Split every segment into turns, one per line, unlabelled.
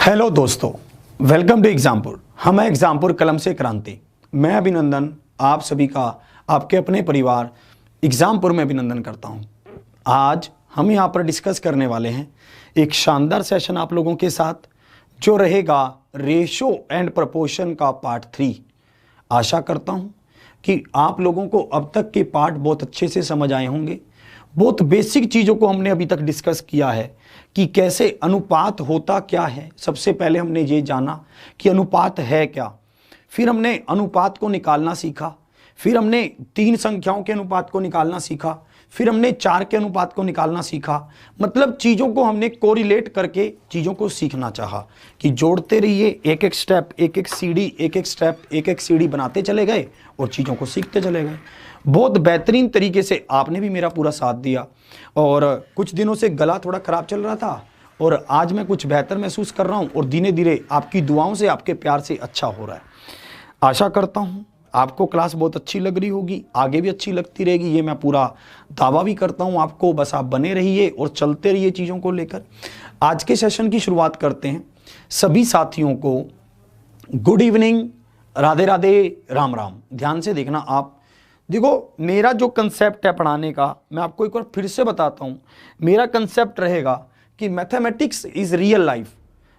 Hello दोस्तों, welcome to Exampur. हम हैं एग्जामपुर कलम से क्रांति। मैं अभिनंदन आप सभी का आपके अपने परिवार एग्जामपुर में अभिनंदन करता हूं। आज हम यहां पर डिस्कस करने वाले हैं एक शानदार सेशन आप लोगों के साथ, जो रहेगा रेशो एंड प्रपोर्शन का पार्ट 3। आशा करता हूं कि आप लोगों को अब तक के पार्ट बहुत अच्छे से समझ आए होंगे। बहुत बेसिक चीज़ों को हमने अभी तक डिस्कस किया है कि कैसे अनुपात होता क्या है। सबसे पहले हमने ये जाना कि अनुपात है क्या, फिर हमने अनुपात को निकालना सीखा, फिर हमने 3 संख्याओं के अनुपात को निकालना सीखा, फिर हमने 4 के अनुपात को निकालना सीखा। मतलब चीज़ों को हमने कोरिलेट करके चीज़ों को सीखना चाहा कि जोड़ते रहिए, एक एक स्टेप, एक एक सीढ़ी, एक एक स्टेप, एक एक सीढ़ी बनाते चले गए और चीज़ों को सीखते चले गए। बहुत बेहतरीन तरीके से आपने भी मेरा पूरा साथ दिया। और कुछ दिनों से गला थोड़ा ख़राब चल रहा था और आज मैं कुछ बेहतर महसूस कर रहा हूँ और धीरे धीरे आपकी दुआओं से, आपके प्यार से अच्छा हो रहा है। आशा करता हूँ आपको क्लास बहुत अच्छी लग रही होगी, आगे भी अच्छी लगती रहेगी, ये मैं पूरा दावा भी करता हूँ आपको। बस आप बने रहिए और चलते रहिए चीज़ों को लेकर। आज के सेशन की शुरुआत करते हैं। सभी साथियों को गुड इवनिंग, राधे राधे, राम राम। ध्यान से देखना आप। देखो, मेरा जो कंसेप्ट है पढ़ाने का, मैं आपको एक बार फिर से बताता हूँ। मेरा कंसेप्ट रहेगा कि mathematics is real life.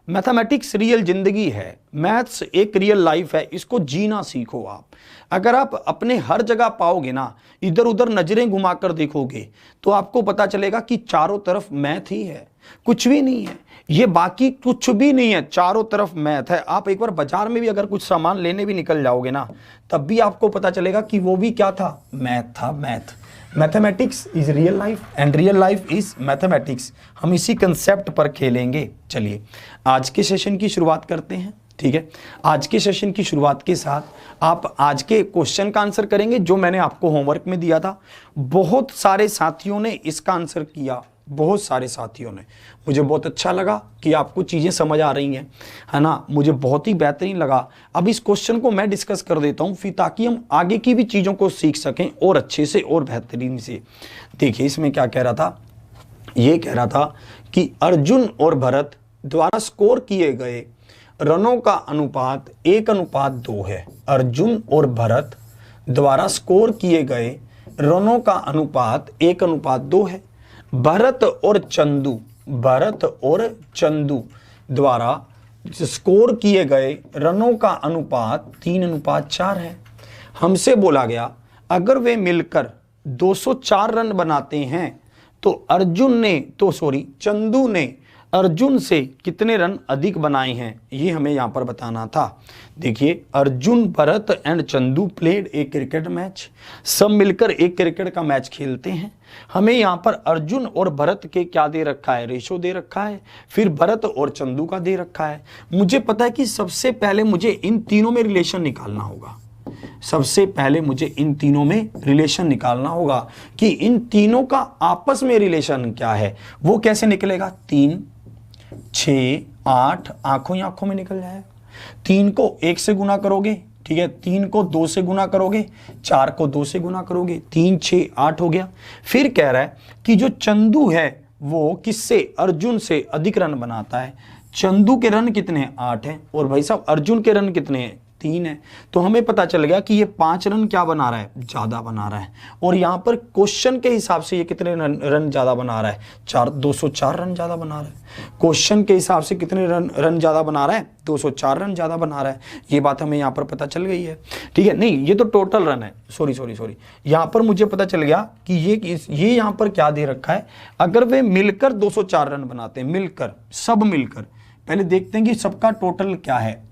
Mathematics real जिंदगी है, मैथ्स एक रियल लाइफ है। इसको जीना सीखो आप। अगर आप अपने हर जगह पाओगे ना, इधर उधर नजरें घुमाकर देखोगे तो आपको पता चलेगा कि चारों तरफ मैथ ही है, कुछ भी नहीं है। ये बाकी कुछ भी नहीं है, चारों तरफ मैथ है। आप एक बार बाजार में भी अगर कुछ सामान लेने भी निकल जाओगे ना, तब भी आपको पता चलेगा कि वो भी क्या था, मैथ था, math. Mathematics is real life and real life is mathematics. हम इसी कंसेप्ट पर खेलेंगे। चलिए आज के सेशन की शुरुआत करते हैं। ठीक है, आज के सेशन की शुरुआत के साथ आप आज के क्वेश्चन का आंसर करेंगे जो मैंने आपको होमवर्क में दिया था। बहुत सारे साथियों ने इसका आंसर किया, बहुत सारे साथियों ने। मुझे बहुत अच्छा लगा कि आपको चीज़ें समझ आ रही हैं, है ना। मुझे बहुत ही बेहतरीन लगा। अब इस क्वेश्चन को मैं डिस्कस कर देता हूं फिर, ताकि हम आगे की भी चीज़ों को सीख सकें और अच्छे से और बेहतरीन से। देखिए इसमें क्या कह रहा था, ये कह रहा था कि अर्जुन और भरत द्वारा स्कोर किए गए रनों का अनुपात 1:2 है। अर्जुन और भरत द्वारा स्कोर किए गए रनों का अनुपात 1:2 है। भरत और चंदू द्वारा स्कोर किए गए रनों का अनुपात 3:4 है। हमसे बोला गया अगर वे मिलकर 204 रन बनाते हैं तो चंदू ने अर्जुन से कितने रन अधिक बनाए हैं, ये हमें यहाँ पर बताना था। देखिए, Arjun, Bharat and Chandu played a cricket match. सब मिलकर एक क्रिकेट का मैच खेलते हैं। हमें यहाँ पर अर्जुन और भरत के क्या दे रखा है, रेशो दे रखा है, फिर भरत और चंदू का दे रखा है। मुझे पता है कि सबसे पहले मुझे इन तीनों में रिलेशन निकालना होगा। सबसे पहले मुझे इन तीनों में रिलेशन निकालना होगा कि इन तीनों का आपस में रिलेशन क्या है। वो कैसे निकलेगा, 3, 6, 8 आंखों ही आंखों में निकल जाएगा। 3 को 1 से गुना करोगे, ठीक है, 3 को 2 से गुना करोगे, 4 को 2 से गुना करोगे, 3, 6, 8 हो गया। फिर कह रहा है कि जो चंदू है वो किससे, अर्जुन से अधिक रन बनाता है। चंदू के रन कितने हैं, 8 हैं, और भाई साहब अर्जुन के रन कितने हैं, 3 है। तो हमें पता चल गया कि ये 5 रन क्या बना रहा है, ज्यादा बना रहा है। और यहां पर क्वेश्चन के हिसाब से ये कितने रन ज्यादा बना रहा है, 204 रन ज्यादा बना रहा है। क्वेश्चन के हिसाब से कितने रन ज्यादा बना रहा है, 204 रन ज्यादा बना रहा है। ये बात हमें यहाँ पर पता चल गई है। ठीक है, नहीं ये तो टोटल रन है, सॉरी यहाँ पर मुझे पता चल गया कि ये यहाँ पर क्या दे रखा है, अगर वे मिलकर 204 रन बनाते हैं, मिलकर, सब मिलकर। पहले देखते हैं कि सबका टोटल क्या है।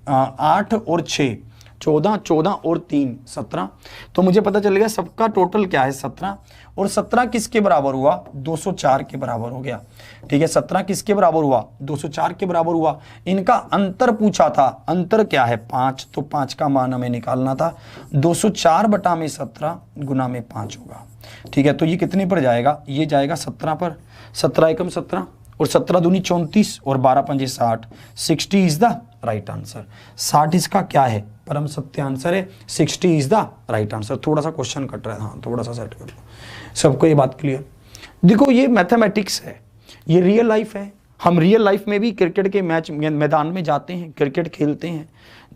8 और 6 14, 14 और 3 17। तो मुझे पता चल गया सबका टोटल क्या है, 17। और 17 किसके बराबर हुआ, 204 के बराबर हो गया। ठीक है, 17 किसके बराबर हुआ, 204 के बराबर हुआ। इनका अंतर पूछा था, अंतर क्या है, 5। तो 5 का मान हमें निकालना था। 204 बटा में 17 गुना में 5 होगा। ठीक है, तो ये कितने पर जाएगा, ये जाएगा 17 पर। 17 एकम 17 और 17 दूनी 34 और 12 पंजे 60। 60 इज द राइट आंसर। 60 इसका क्या है, परम सत्य आंसर है। 60 इज द राइट आंसर। थोड़ा सा क्वेश्चन कट रहा है, हाँ थोड़ा सा सेट कर लो। सबको ये बात क्लियर। देखो, ये मैथमेटिक्स है, ये रियल लाइफ है। हम रियल लाइफ में भी क्रिकेट के मैच मैदान में जाते हैं, क्रिकेट खेलते हैं,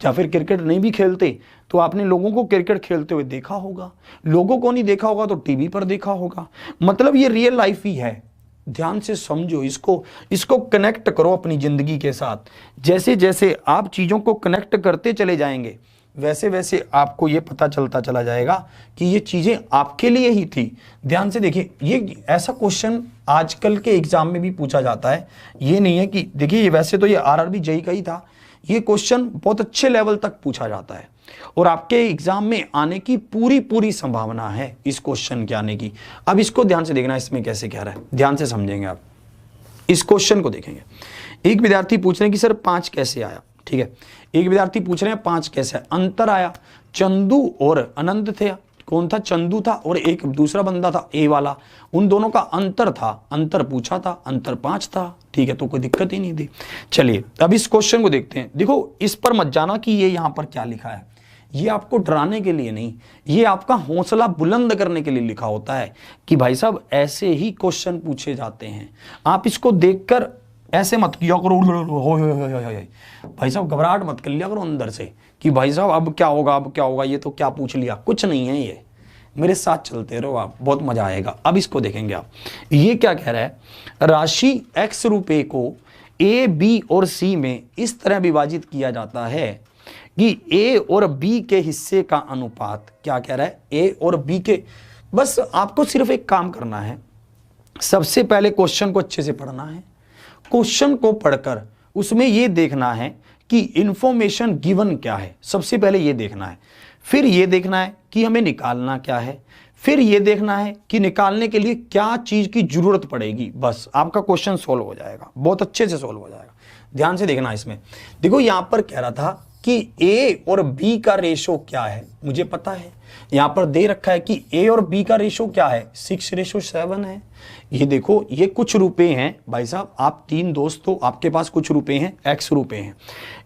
या फिर क्रिकेट नहीं भी खेलते तो आपने लोगों को क्रिकेट खेलते हुए देखा होगा, लोगों को नहीं देखा होगा तो टीवी पर देखा होगा। मतलब ये रियल लाइफ ही है। ध्यान से समझो इसको कनेक्ट करो अपनी जिंदगी के साथ। जैसे जैसे आप चीज़ों को कनेक्ट करते चले जाएंगे वैसे वैसे आपको ये पता चलता चला जाएगा कि ये चीज़ें आपके लिए ही थी। ध्यान से देखिए, ये ऐसा क्वेश्चन आजकल के एग्जाम में भी पूछा जाता है। ये नहीं है कि देखिए, ये वैसे तो ये आरआरबी जेईई का ही था, ये क्वेश्चन बहुत अच्छे लेवल तक पूछा जाता है और आपके एग्जाम में आने की पूरी संभावना है इस क्वेश्चन के आने की। अब इसको ध्यान से देखना, इसमें कैसे क्या रहा है, ध्यान से समझेंगे आप। इस क्वेश्चन को देखेंगे। एक विद्यार्थी पूछ रहे हैं कि सर 5 कैसे आया। ठीक है, एक विद्यार्थी पूछ रहे हैं 5 कैसे आया। अंतर आया, चंदू और आनंद थे। कौन था? चंदू था और एक दूसरा बंदा था ए वाला, उन दोनों का अंतर था, अंतर पूछा था, अंतर 5 था। ठीक है, तो कोई दिक्कत ही नहीं थी। चलिए अब इस क्वेश्चन को देखते हैं। देखो, इस पर मत जाना कि ये यहां पर क्या लिखा है, ये आपको डराने के लिए नहीं, ये आपका हौसला बुलंद करने के लिए लिखा होता है कि भाई साहब ऐसे ही क्वेश्चन पूछे जाते हैं। आप इसको देखकर ऐसे मत किया करो, भाई साहब घबराहट मत कर लिया करो अंदर से कि भाई साहब अब क्या होगा, अब क्या होगा, ये तो क्या पूछ लिया। कुछ नहीं है, ये मेरे साथ चलते रहो आप, बहुत मजा आएगा। अब इसको देखेंगे आप। ये क्या कह रहा है, राशि x रुपए को a, b और c में इस तरह विभाजित किया जाता है कि a और b के हिस्से का अनुपात, क्या कह रहा है, a और b के। बस आपको सिर्फ एक काम करना है, सबसे पहले क्वेश्चन को अच्छे से पढ़ना है। क्वेश्चन को पढ़कर उसमें यह देखना है कि इंफॉर्मेशन गिवन क्या है, सबसे पहले यह देखना है। फिर यह देखना है कि हमें निकालना क्या है, फिर यह देखना है कि निकालने के लिए क्या चीज की जरूरत पड़ेगी। बस आपका क्वेश्चन सोल्व हो जाएगा, बहुत अच्छे से सोल्व हो जाएगा। ध्यान से देखना इसमें। देखो यहां पर कह रहा था कि a और b का रेशो क्या है, मुझे पता है। यहां पर दे रखा है कि a और b का रेशो क्या है, 6:7 है। ये देखो, ये कुछ रुपए हैं भाई साहब, आप 3 दोस्त हो, आपके पास कुछ रुपए हैं, x रुपए हैं।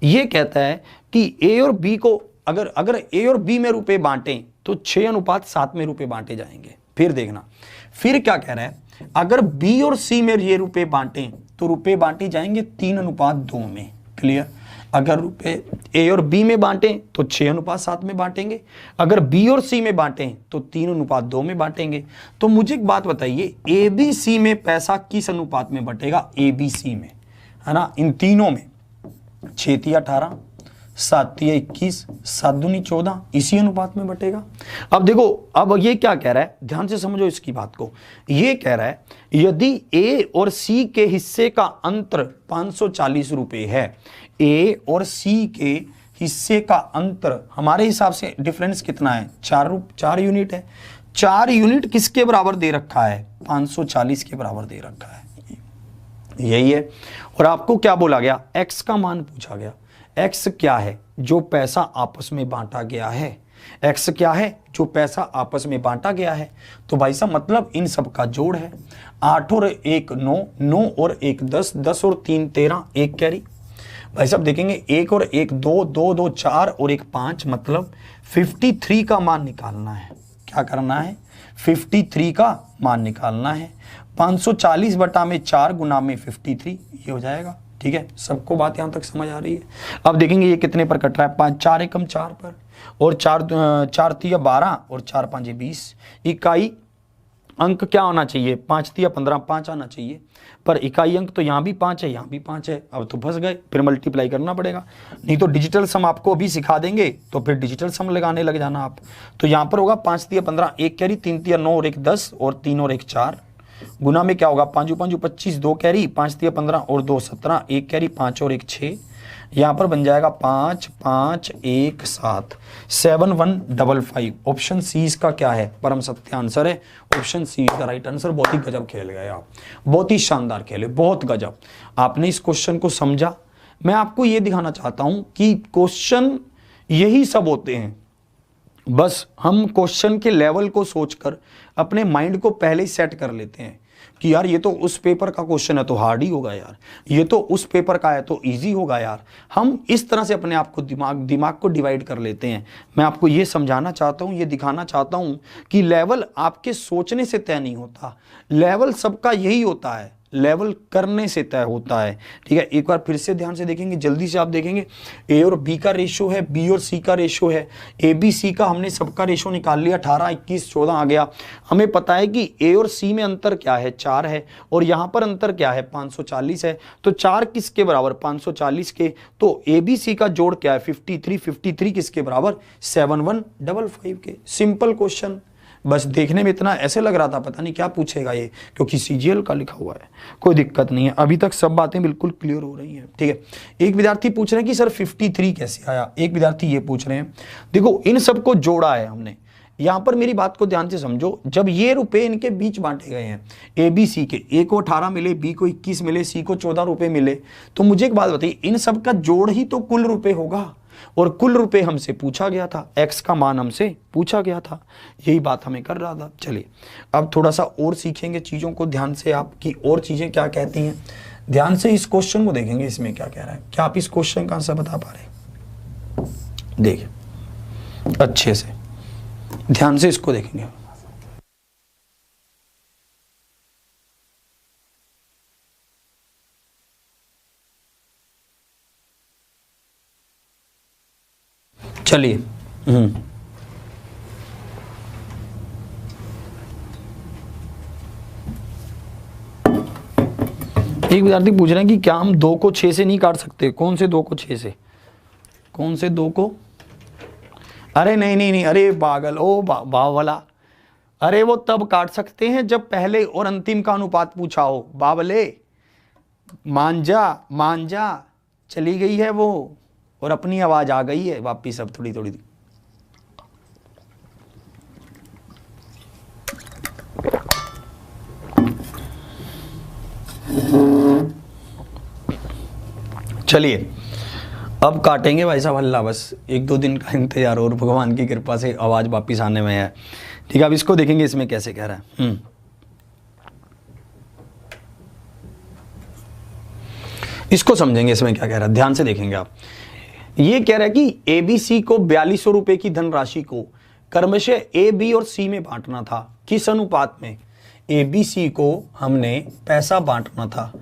ये कहता है कि a और b को अगर a और b में रुपए बांटें तो 6:7 में रुपए बांटे जाएंगे। फिर देखना, फिर क्या कह रहा है, अगर b और c में ये रुपए बांटें तो रुपए बांटे जाएंगे 3:2 में। क्लियर? अगर रुपए ए और बी में बांटें तो 6:7 में बांटेंगे, अगर बी और सी में बांटें तो 3:2 में बांटेंगे। तो मुझे एक बात बताइए, ए बी सी में पैसा किस अनुपात में बटेगा? ए बी सी में, है ना, इन तीनों में। 6×18, 7×21, 7×2 इसी अनुपात में बटेगा। अब देखो, अब ये क्या कह रहा है, ध्यान से समझो इसकी बात को। ये कह रहा है यदि ए और सी के हिस्से का अंतर 540 रुपए है, ए और सी के हिस्से का अंतर हमारे हिसाब से डिफरेंस कितना है, 4 यूनिट है। 4 यूनिट किसके बराबर दे रखा है? 540 के बराबर दे रखा है, यही है। और आपको क्या बोला गया? एक्स का मान पूछा गया। एक्स क्या है? जो पैसा आपस में बांटा गया है। एक्स क्या है? जो पैसा आपस में बांटा गया है। तो भाई साहब मतलब इन सब का जोड़ है। 8 और 1 9, 9 और 1 10, 10 और 3 13, 1 कैरी। भाई साहब देखेंगे 1 और 1 2, 2 2 4 और 1 5, मतलब 53 का मान निकालना है। क्या करना है? 53 का मान निकालना है। 540 बटा में 4 गुना में 53, ये हो जाएगा। ठीक है, सबको बात यहां तक समझ आ रही है? अब देखेंगे ये कितने पर कट रहा है, 5 4 एकम 4 पर, और 4 3 12 और 4 5 20। इकाई अंक क्या होना चाहिए? 5 3 15, 5 आना चाहिए, पर इकाई अंक तो यहाँ भी 5 है, यहाँ भी 5 है। अब तो फंस गए, फिर मल्टीप्लाई करना पड़ेगा। नहीं तो डिजिटल सम आपको अभी सिखा देंगे तो फिर डिजिटल सम लगाने लग जाना आप। तो यहाँ पर होगा 5 3 15, 1 कैरी, 3 3 9 और 1 10 और 3 और 1 4, गुना में क्या होगा? 5 5 25, 2 कैरी, 5 3 15 और 2 17, 1 कैरी, 5 और 1 6। यहाँ पर बन जाएगा 5 5 1 7, 7 1 5 5। ऑप्शन सी इसका क्या है? परम सत्य आंसर है। Option C is the right answer. बहुत ही गजब खेल गए आप, बहुत ही शानदार खेले, बहुत गजब। आपने इस क्वेश्चन को समझा। मैं आपको ये दिखाना चाहता हूं कि क्वेश्चन यही सब होते हैं। बस हम क्वेश्चन के लेवल को सोचकर अपने माइंड को पहले ही सेट कर लेते हैं कि यार ये तो उस पेपर का क्वेश्चन है तो हार्ड ही होगा यार, ये तो उस पेपर का है तो इजी होगा यार। हम इस तरह से अपने आप को दिमाग को डिवाइड कर लेते हैं। मैं आपको ये समझाना चाहता हूँ, ये दिखाना चाहता हूँ कि लेवल आपके सोचने से तय नहीं होता, लेवल सबका यही होता है। लेवल करने से तय होता है। ठीक है, एक बार फिर से ध्यान से देखेंगे, जल्दी से आप देखेंगे ए और बी का रेशो है, बी और सी का रेशो है, ए बी सी का हमने सबका रेशो निकाल लिया, 18 21 14 आ गया। हमें पता है कि ए और सी में अंतर क्या है, 4 है, और यहाँ पर अंतर क्या है, 540 है। तो 4 किसके बराबर, 540 के। तो ए बी सी का जोड़ क्या है, 53, 53 किसके बराबर, 7155 के। सिंपल क्वेश्चन, बस देखने में इतना ऐसे लग रहा था पता नहीं क्या पूछेगा ये, क्योंकि सीजीएल का लिखा हुआ है। कोई दिक्कत नहीं है, अभी तक सब बातें बिल्कुल क्लियर हो रही हैं। ठीक है, एक विद्यार्थी पूछ रहे हैं कि सर 53 कैसे आया, एक विद्यार्थी ये पूछ रहे हैं, देखो इन सबको जोड़ा है हमने। यहां पर मेरी बात को ध्यान से समझो, जब ये रुपए इनके बीच बांटे गए हैं, ए बी सी के, ए को 18 मिले, बी को 21 मिले, सी को 14 रुपए मिले, तो मुझे एक बात बताइए, इन सब का जोड़ ही तो कुल रुपए होगा, और कुल रुपए हमसे पूछा गया था, एक्स का मान हमसे पूछा गया था, यही बात हमें कर रहा था। चलिए अब थोड़ा सा और सीखेंगे चीज़ों को ध्यान से, आपकी और चीज़ें क्या कहती हैं, ध्यान से इस क्वेश्चन को देखेंगे, इसमें क्या कह रहा है। क्या आप इस क्वेश्चन का आंसर बता पा रहे हैं? देखिए अच्छे से ध्यान से इसको देखेंगे। चलिए एक विद्यार्थी पूछ रहे हैं कि क्या हम 2 को 6 से नहीं काट सकते। कौन से 2 को 6 से, कौन से 2 को, अरे नहीं नहीं नहीं, अरे पागल, ओ बावला, अरे वो तब काट सकते हैं जब पहले और अंतिम का अनुपात पूछा हो। बावले मांझा मांझा, चली गई है वो, और अपनी आवाज आ गई है वापिस अब थोड़ी थोड़ी। चलिए अब काटेंगे भाई साहब हल्ला, बस 1-2 दिन का इंतजार और भगवान की कृपा से आवाज वापिस आने में है। ठीक है, अब इसको देखेंगे इसमें कैसे कह रहा है। इसको समझेंगे इसमें क्या कह रहा है, ध्यान से देखेंगे आप। ये कह रहा है कि ए बी सी को 4200 रुपए की धनराशि को क्रमशः ए बी और सी में बांटना था। किस अनुपात में, ए बी सी को हमने पैसा बांटना था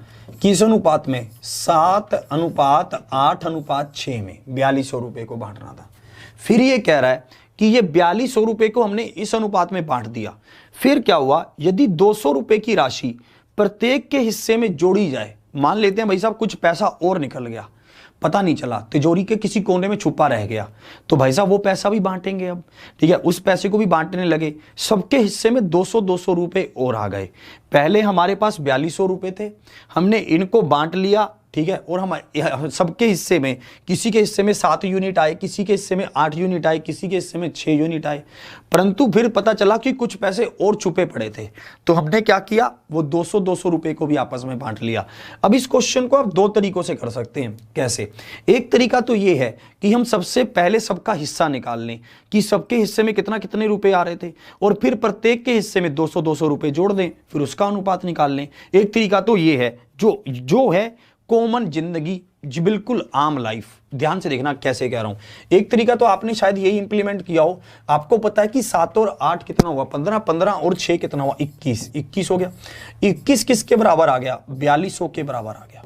किस अनुपात में, 7:8:6 में 4200 रुपए को बांटना था। फिर ये कह रहा है कि ये 4200 रुपए को हमने इस अनुपात में बांट दिया। फिर क्या हुआ, यदि 200 रुपए की राशि प्रत्येक के हिस्से में जोड़ी जाए, मान लेते हैं भाई साहब कुछ पैसा और निकल गया, पता नहीं चला, तिजोरी के किसी कोने में छुपा रह गया, तो भाई साहब वो पैसा भी बांटेंगे अब। ठीक है, उस पैसे को भी बांटने लगे, सबके हिस्से में 200-200 रुपए और आ गए। पहले हमारे पास 4200 रुपए थे, हमने इनको बांट लिया। ठीक है, और हमारे सबके हिस्से में, किसी के हिस्से में 7 यूनिट आए, किसी के हिस्से में 8 यूनिट आए, किसी के हिस्से में 6 यूनिट आए, परंतु फिर पता चला कि कुछ पैसे और छुपे पड़े थे, तो हमने क्या किया, वो 200-200 रुपए को भी आपस में बांट लिया। अब इस क्वेश्चन को आप 2 तरीकों से कर सकते हैं। कैसे, एक तरीका तो ये है कि हम सबसे पहले सबका हिस्सा निकाल लें कि सबके हिस्से में कितने रुपए आ रहे थे, और फिर प्रत्येक के हिस्से में 200-200 रुपए जोड़ दें, फिर उसका अनुपात निकाल लें। एक तरीका तो ये है जो है कॉमन जिंदगी, जी बिल्कुल आम लाइफ। ध्यान से देखना कैसे कह रहा हूं। एक तरीका तो आपने शायद यही इंप्लीमेंट किया हो, आपको पता है कि 7 और 8 कितना हुआ, 15, 15 और 6 कितना हुआ, 21 हो गया। 21 किसके बराबर आ गया, 4200 के बराबर आ गया,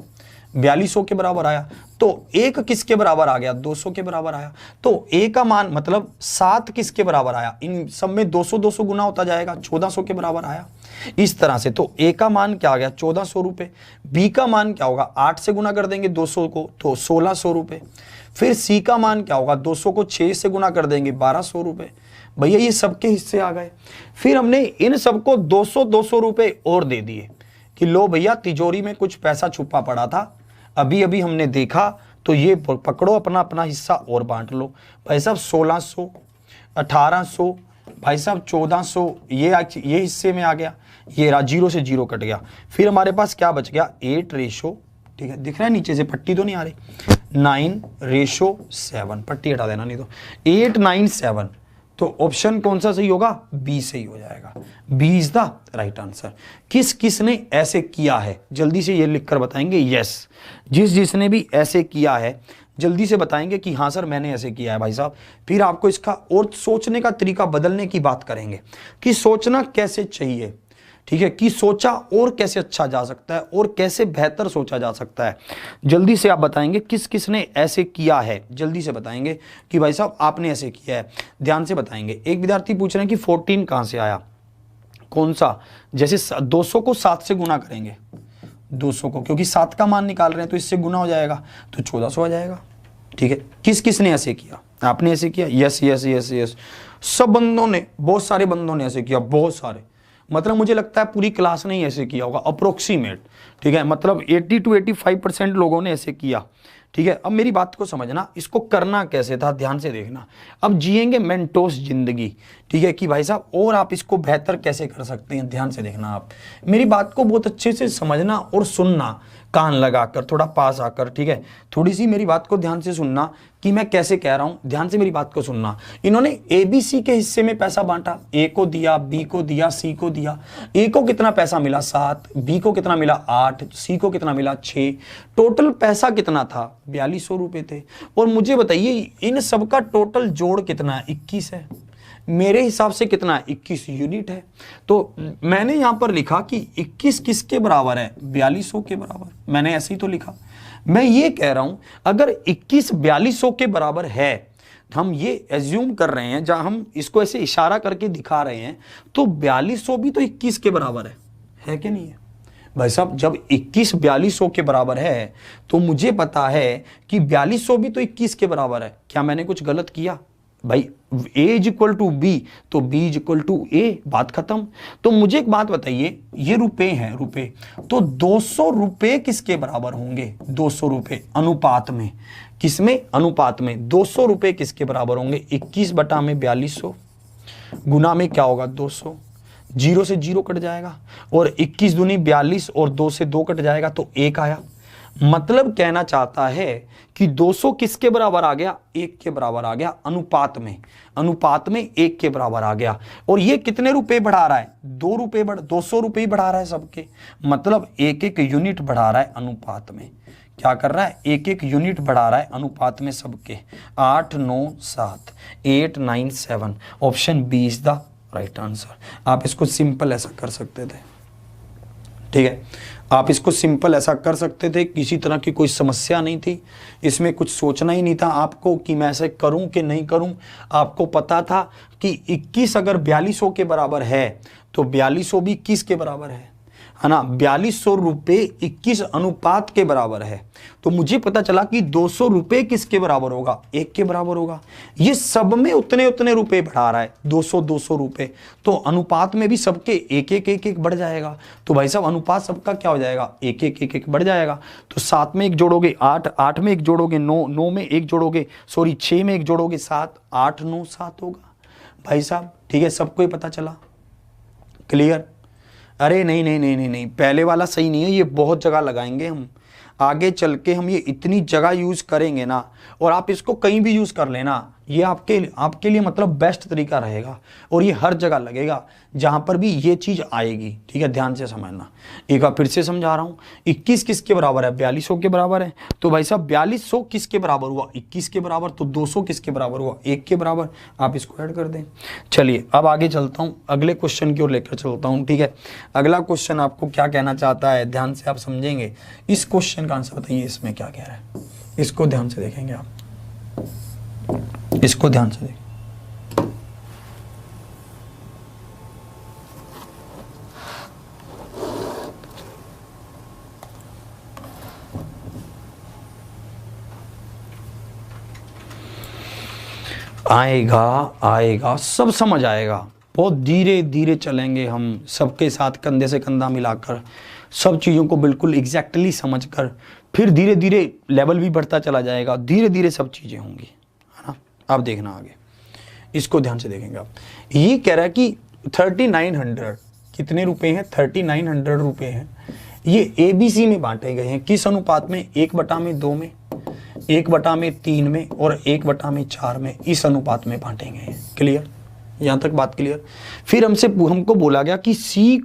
4200 के बराबर आया। तो 1 किसके बराबर आ गया, 200 के बराबर आया। तो ए का मान मतलब 7 किसके बराबर आया, इन सब में 200-200 गुना होता जाएगा, 1400 के बराबर आया। इस तरह से तो ए का मान क्या आ गया, 1400 रुपए। बी का मान क्या होगा, 8 से गुना कर देंगे 200 को तो 1600 रुपए। फिर सी का मान क्या होगा, 200 को 6 से गुना कर देंगे 1200 रुपए। भैया ये सबके हिस्से आ गए। फिर हमने इन सबको 200-200 रुपए और दे दिए कि लो भैया तिजोरी में कुछ पैसा छुपा पड़ा था, अभी अभी हमने देखा, तो ये पकड़ो अपना अपना हिस्सा और बांट लो। भाई साहब 1600, 1800, भाई साहब 1400, ये हिस्से में आ गया, ये 0 से 0 कट गया। फिर हमारे पास क्या बच गया, 8 रेशो, ठीक है दिख रहा है नीचे से, पट्टी तो नहीं आ रही, 9:7, पट्टी हटा देना नहीं तो 897। तो ऑप्शन कौन सा सही होगा, बी सही हो जाएगा, B is the right answer. किसने ऐसे किया है, जल्दी से ये लिखकर बताएंगे यस। जिसने भी ऐसे किया है जल्दी से बताएंगे कि हाँ सर मैंने ऐसे किया है भाई साहब। फिर आपको इसका और सोचने का तरीका बदलने की बात करेंगे कि सोचना कैसे चाहिए। ठीक है, कि सोचा और कैसे अच्छा जा सकता है और कैसे बेहतर सोचा जा सकता है। जल्दी से आप बताएंगे किस किस ने ऐसे किया है, जल्दी से बताएंगे कि भाई साहब आपने ऐसे किया है, ध्यान से बताएंगे। एक विद्यार्थी पूछ रहे हैं कि 14 कहां से आया, कौन सा, जैसे 200 को 7 से गुना करेंगे, 200 को, क्योंकि 7 का मान निकाल रहे हैं तो इससे गुना हो जाएगा तो 1400 आ जाएगा। ठीक है, किस किस ने ऐसे किया, आपने ऐसे किया, यस यस यस यस, सब बंदों ने, बहुत सारे बंदों ने ऐसे किया, बहुत सारे, मतलब मुझे लगता है पूरी क्लास ने ही ऐसे किया होगा अप्रोक्सीमेट। ठीक है, मतलब 80 to 85% लोगों ने ऐसे किया। ठीक है, अब मेरी बात को समझना, इसको करना कैसे था, ध्यान से देखना। अब जिएंगे मेंटोस जिंदगी, ठीक है, कि भाई साहब और आप इसको बेहतर कैसे कर सकते हैं, ध्यान से देखना। आप मेरी बात को बहुत अच्छे से समझना और सुनना, कान लगाकर, थोड़ा पास आकर। ठीक है, थोड़ी सी मेरी बात को ध्यान से सुनना कि मैं कैसे कह रहा हूं, ध्यान से मेरी बात को सुनना। इन्होंने ABC के हिस्से में पैसा बांटा, A को दिया, B को दिया, C को दिया। A को कितना पैसा मिला, 7, B को कितना मिला, 8, C को कितना मिला, 6। टोटल पैसा कितना था, 4200 रुपए थे। और मुझे बताइए इन सबका टोटल जोड़ कितना है, 21 है। मेरे हिसाब से कितना है, 21 यूनिट है। तो मैंने यहां पर लिखा कि 21 किसके बराबर है, 4200 के बराबर, मैंने ऐसे ही तो लिखा। मैं ये कह रहा हूं अगर 21 4200 के बराबर है, हम ये एज्यूम कर रहे हैं, जहां हम इसको ऐसे इशारा करके दिखा रहे हैं, तो 4200 भी तो 21 के बराबर है कि नहीं है भाई साहब। जब 21 4200 के बराबर है तो मुझे पता है कि 4200 भी तो 21 के बराबर है। क्या मैंने कुछ गलत किया भाई, A is equal to B तो B is equal to A, बात खत्म। तो मुझे एक बात बताइए, ये रुपए हैं, रुपए, तो 200 रुपए किसके बराबर होंगे, 200 रुपए अनुपात में, किसमें, अनुपात में 200 रुपए किसके बराबर होंगे, 21 बटा में 4200 गुना में क्या होगा, 200, 0 से 0 कट जाएगा और 21 दूनी 42 और 2 से 2 कट जाएगा तो 1 आया। मतलब कहना चाहता है कि 200 किसके बराबर आ गया, 1 के बराबर आ गया, अनुपात में, अनुपात में 1 के बराबर आ गया। और ये कितने रुपए बढ़ा रहा है, 2 रुपए 200 रुपए ही बढ़ा रहा है सबके, मतलब 1-1 यूनिट बढ़ा रहा है अनुपात में। क्या कर रहा है, 1-1 यूनिट बढ़ा रहा है अनुपात में सबके। 8 9 7 8 9 7, option B is the right answer. आप इसको सिंपल ऐसा कर सकते थे, ठीक है, आप इसको सिंपल ऐसा कर सकते थे, किसी तरह की कोई समस्या नहीं थी, इसमें कुछ सोचना ही नहीं था आपको कि मैं ऐसे करूं कि नहीं करूं। आपको पता था कि 21 अगर 4200 के बराबर है तो 4200 भी 21 के बराबर है ना, 4200 रुपए 21 अनुपात के बराबर है। तो मुझे पता चला कि 200 रुपए किसके बराबर होगा, 1 के बराबर होगा। ये सब में उतने उतने रुपए बढ़ा रहा है, 200 रुपए, तो अनुपात में भी सबके 1-1 बढ़ जाएगा। तो भाई साहब अनुपात सबका क्या हो जाएगा, 1-1 बढ़ जाएगा। तो 7 में 1 जोड़ोगे 8, 8 में 1 जोड़ोगे 9, 9 में 1 जोड़ोगे 6 में 1 जोड़ोगे 7, 8 9 7 होगा भाई साहब। ठीक है, सबको ही पता चला, क्लियर। अरे नहीं नहीं नहीं नहीं नहीं, पहले वाला सही नहीं है, ये बहुत जगह लगाएंगे हम, आगे चल के हम ये इतनी जगह यूज करेंगे ना, और आप इसको कहीं भी यूज कर लेना, ये आपके लिए मतलब बेस्ट तरीका रहेगा, और ये हर जगह लगेगा जहां पर भी ये चीज आएगी। ठीक है, ध्यान से समझना, एक बार फिर से समझा रहा हूं। 21 किसके बराबर है, 4200 के बराबर है। तो भाई साहब 4200 किसके बराबर हुआ, 21 के बराबर। तो 200 किसके बराबर हुआ, 1 के बराबर। आप इसको ऐड कर दें। चलिए अब आगे चलता हूं, अगले क्वेश्चन की ओर लेकर चलता हूं। ठीक है, अगला क्वेश्चन आपको क्या कहना चाहता है, ध्यान से आप समझेंगे। इस क्वेश्चन का आंसर बताइए, इसमें क्या कह रहा है, इसको ध्यान से देखेंगे आप, इसको ध्यान से देखें। आएगा आएगा, सब समझ आएगा, बहुत धीरे धीरे चलेंगे हम, सबके साथ कंधे से कंधा मिलाकर, सब चीज़ों को बिल्कुल एग्जैक्टली समझकर, फिर धीरे धीरे लेवल भी बढ़ता चला जाएगा, धीरे धीरे सब चीज़ें होंगी, है ना। अब देखना आगे, इसको ध्यान से देखेंगे आप। ये कह रहा है कि 3900 कितने रुपए हैं, 3900 रुपए हैं। ये ABC में बांटे गए हैं, किस अनुपात में, 1/2 में, 1/3 में और 1/4 में, इस अनुपात में बांटे गए हैं। क्लियर, यहां तक बात क्लियर। फिर हमको बोला गया कि C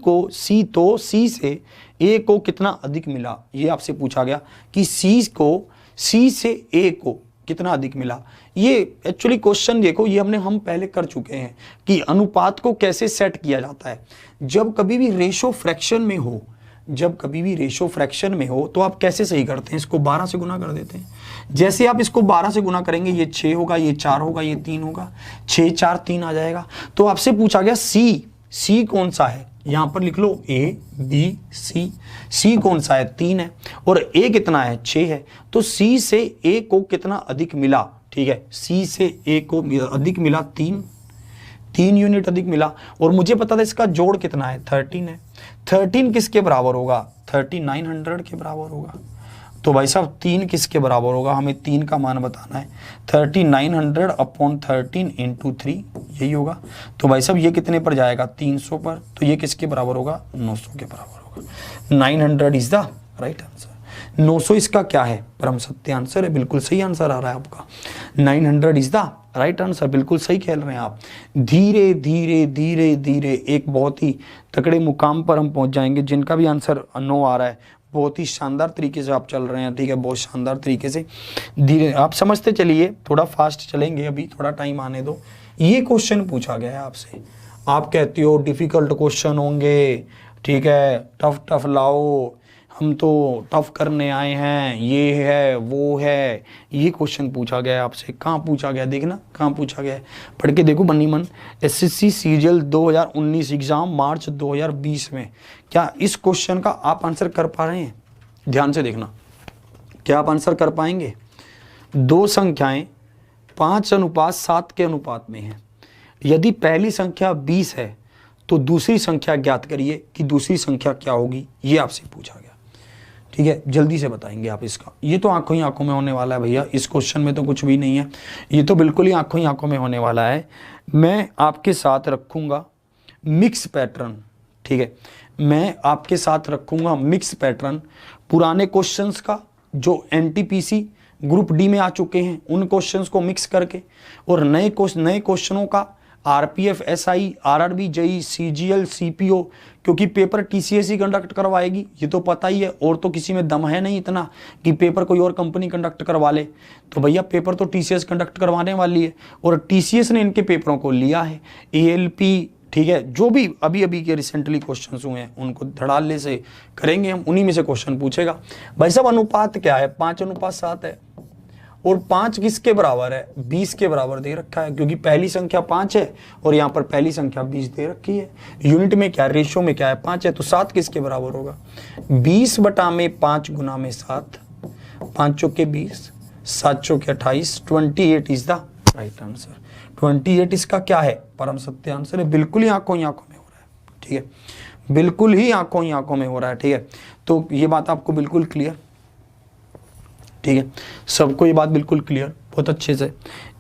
से A को कितना अधिक मिला, ये आपसे पूछा गया कि C से A को कितना अधिक मिला। ये एक्चुअली क्वेश्चन देखो, ये हम पहले कर चुके हैं कि अनुपात को कैसे सेट किया जाता है। जब कभी भी रेशो फ्रैक्शन में हो, तो आप कैसे सही करते हैं, इसको 12 से गुना कर देते हैं। जैसे आप इसको 12 से गुना करेंगे, ये 6 होगा, ये 4 होगा, ये 3 होगा, 6 4 3 आ जाएगा। तो आपसे पूछा गया सी कौन सा है, यहां पर लिख लो A B C कौन सा है, 3 है, और A कितना है, 6 है। तो C से A को कितना अधिक मिला, ठीक है, C से A को अधिक मिला 3 यूनिट अधिक मिला। और मुझे पता था इसका जोड़ कितना है, 13 है। 13 किसके बराबर होगा, 3900 के बराबर होगा। तो भाई साहब 3 किसके बराबर होगा, हमें 3 का मान बताना है। 3900 अपॉन 13 इंटू 3 यही होगा। तो भाई साहब ये कितने पर जाएगा, 300 पर। तो ये किसके बराबर होगा, 900 के बराबर होगा। 900 इज द राइट आंसर। 900 इसका क्या है, परम सत्य आंसर है। बिल्कुल सही आंसर आ रहा है आपका, 900 इज द राइट आंसर। बिल्कुल सही खेल रहे हैं आप। धीरे धीरे धीरे धीरे एक बहुत ही तगड़े मुकाम पर हम पहुंच जाएंगे। जिनका भी आंसर 9 आ रहा है, बहुत ही शानदार तरीके से आप चल रहे हैं, ठीक है, बहुत शानदार तरीके से। धीरे आप समझते चलिए, थोड़ा फास्ट चलेंगे, अभी थोड़ा टाइम आने दो। ये क्वेश्चन पूछा गया है आपसे, आप कहते हो डिफिकल्ट क्वेश्चन होंगे, ठीक है, टफ लाओ, हम तो टफ करने आए हैं, ये है वो है। ये क्वेश्चन पूछा गया है आपसे। कहाँ पूछा गया, देखना कहाँ पूछा गया है, पढ़ के देखो बन्नी मन। SSC सीजीएल 2019 एग्जाम मार्च 2020 में। क्या इस क्वेश्चन का आप आंसर कर पा रहे हैं, ध्यान से देखना, क्या आप आंसर कर पाएंगे। दो संख्याएं 5:7 के अनुपात में हैं। यदि पहली संख्या 20 है तो दूसरी संख्या ज्ञात करिए कि दूसरी संख्या क्या होगी। ये आपसे पूछा गया, ठीक है, जल्दी से बताएंगे आप इसका। ये तो आंखों ही आंखों में होने वाला है भैया, इस क्वेश्चन में तो कुछ भी नहीं है, ये तो बिल्कुल ही आंखों ही आंखों में होने वाला है। मैं आपके साथ रखूंगा मिक्स पैटर्न, ठीक है, मैं आपके साथ रखूंगा मिक्स पैटर्न पुराने क्वेश्चंस का जो NTPC ग्रुप डी में आ चुके हैं, उन क्वेश्चंस को मिक्स करके, और नए क्वेश्चनों का RPF SI RRB JEE CGL CPO, क्योंकि पेपर TCS ही कंडक्ट करवाएगी, ये तो पता ही है, और तो किसी में दम है नहीं इतना कि पेपर कोई और कंपनी कंडक्ट करवा ले। तो भैया पेपर तो TCS कंडक्ट करवाने वाली है, और TCS ने इनके पेपरों को लिया है। ALP, ठीक है, जो भी अभी के रिसेंटली क्वेश्चंस हुए हैं उनको धड़ाल्ले से करेंगे हम, उन्हीं में से क्वेश्चन पूछेगा। भाई साहब अनुपात क्या है, 5:7 है, और 5 किसके बराबर है, 20 के बराबर दे रखा है, क्योंकि पहली संख्या 5 है और यहाँ पर पहली संख्या 20 दे रखी है। यूनिट में क्या, रेशो में क्या है, 5 है, तो 7 किसके बराबर होगा, 20/5 गुना में 7, 5 चौके 20, 7 चौके 28, 28 इज द राइट आंसर। 28 इसका क्या है, परम सत्य आंसर है। बिल्कुल ही आंखों में हो रहा है, ठीक है, बिल्कुल ही आंखों में हो रहा है, ठीक है। तो ये बात आपको बिल्कुल क्लियर, ठीक है, सबको ये बात बिल्कुल क्लियर, बहुत अच्छे से।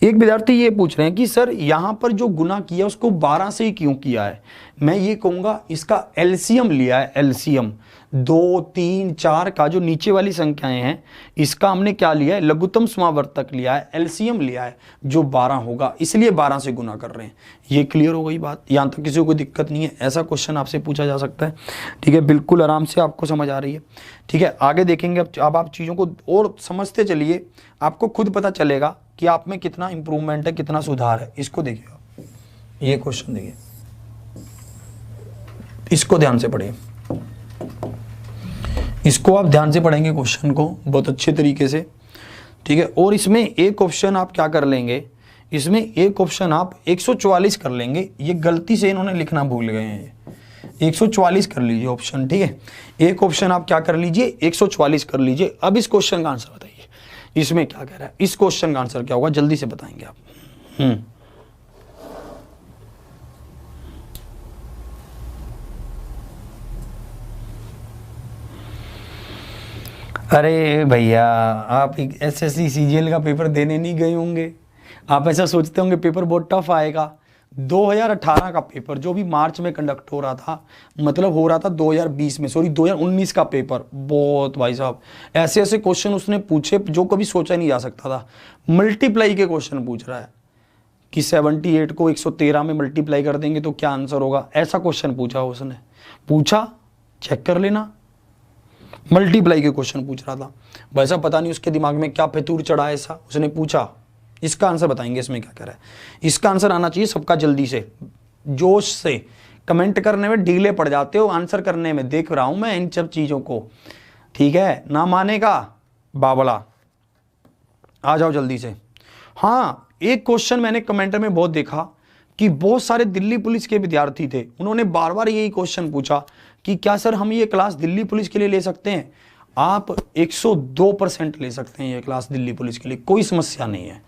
एक विद्यार्थी ये पूछ रहे हैं कि सर यहाँ पर जो गुना किया उसको 12 से ही क्यों किया है। मैं ये कहूँगा इसका एलसीएम लिया है, एलसीएम 2 3 4 का जो नीचे वाली संख्याएं हैं, इसका हमने क्या लिया है, लघुत्तम समावर्तक लिया है, एलसीएम लिया है जो 12 होगा, इसलिए 12 से गुना कर रहे हैं। ये क्लियर हो गई बात, यहाँ तक किसी को कोई दिक्कत नहीं है। ऐसा क्वेश्चन आपसे पूछा जा सकता है, ठीक है, बिल्कुल आराम से आपको समझ आ रही है, ठीक है। आगे देखेंगे, अब आप चीज़ों को और समझते चलिए, आपको खुद पता चलेगा कि आप में कितना इंप्रूवमेंट है, कितना सुधार है। इसको देखिए आप, ये क्वेश्चन देखिए, इसको ध्यान से पढ़िए, इसको आप ध्यान से पढ़ेंगे क्वेश्चन को बहुत अच्छे तरीके से, ठीक है। और इसमें एक ऑप्शन आप क्या कर लेंगे, इसमें एक ऑप्शन आप 144 कर लेंगे। ये गलती से इन्होंने लिखना भूल गए हैं, 144 कर लीजिए ऑप्शन, ठीक है। एक ऑप्शन आप क्या कर लीजिए, 144 कर लीजिए। अब इस क्वेश्चन का आंसर बताइए, इसमें क्या कह रहा है, इस क्वेश्चन का आंसर क्या होगा, जल्दी से बताएंगे आप। अरे भैया आप SSC CGL का पेपर देने नहीं गए होंगे, आप ऐसा सोचते होंगे पेपर बहुत टफ आएगा। 2018 का पेपर जो भी मार्च में कंडक्ट हो रहा था, मतलब हो रहा था 2020 में, सॉरी 2019 का पेपर, बहुत भाई साहब ऐसे ऐसे क्वेश्चन उसने पूछे जो कभी सोचा नहीं जा सकता था। मल्टीप्लाई के क्वेश्चन पूछ रहा है कि 78 को 113 में मल्टीप्लाई कर देंगे तो क्या आंसर होगा, ऐसा क्वेश्चन पूछा उसने, पूछा, चेक कर लेना। मल्टीप्लाई के क्वेश्चन पूछ रहा था। भाई साहब पता नहीं उसके दिमाग में क्या फितूर चढ़ा ऐसा, उसने पूछा। इसका आंसर बताएंगे इसमें क्या कह रहा है। इसका आंसर आना चाहिए सबका जल्दी से, जोश से। कमेंट करने में ढीले पड़ जाते हो, आंसर करने में देख रहा हूं मैं इन सब चीजों को। ठीक है, ना मानेगा बाबला, आ जाओ जल्दी से। हाँ, एक क्वेश्चन मैंने कमेंट में बहुत देखा कि बहुत सारे दिल्ली पुलिस के विद्यार्थी थे, उन्होंने बार बार यही क्वेश्चन पूछा कि क्या सर हम ये क्लास दिल्ली पुलिस के लिए ले सकते हैं। आप 102% ले सकते हैं ये क्लास दिल्ली पुलिस के लिए, कोई समस्या नहीं है,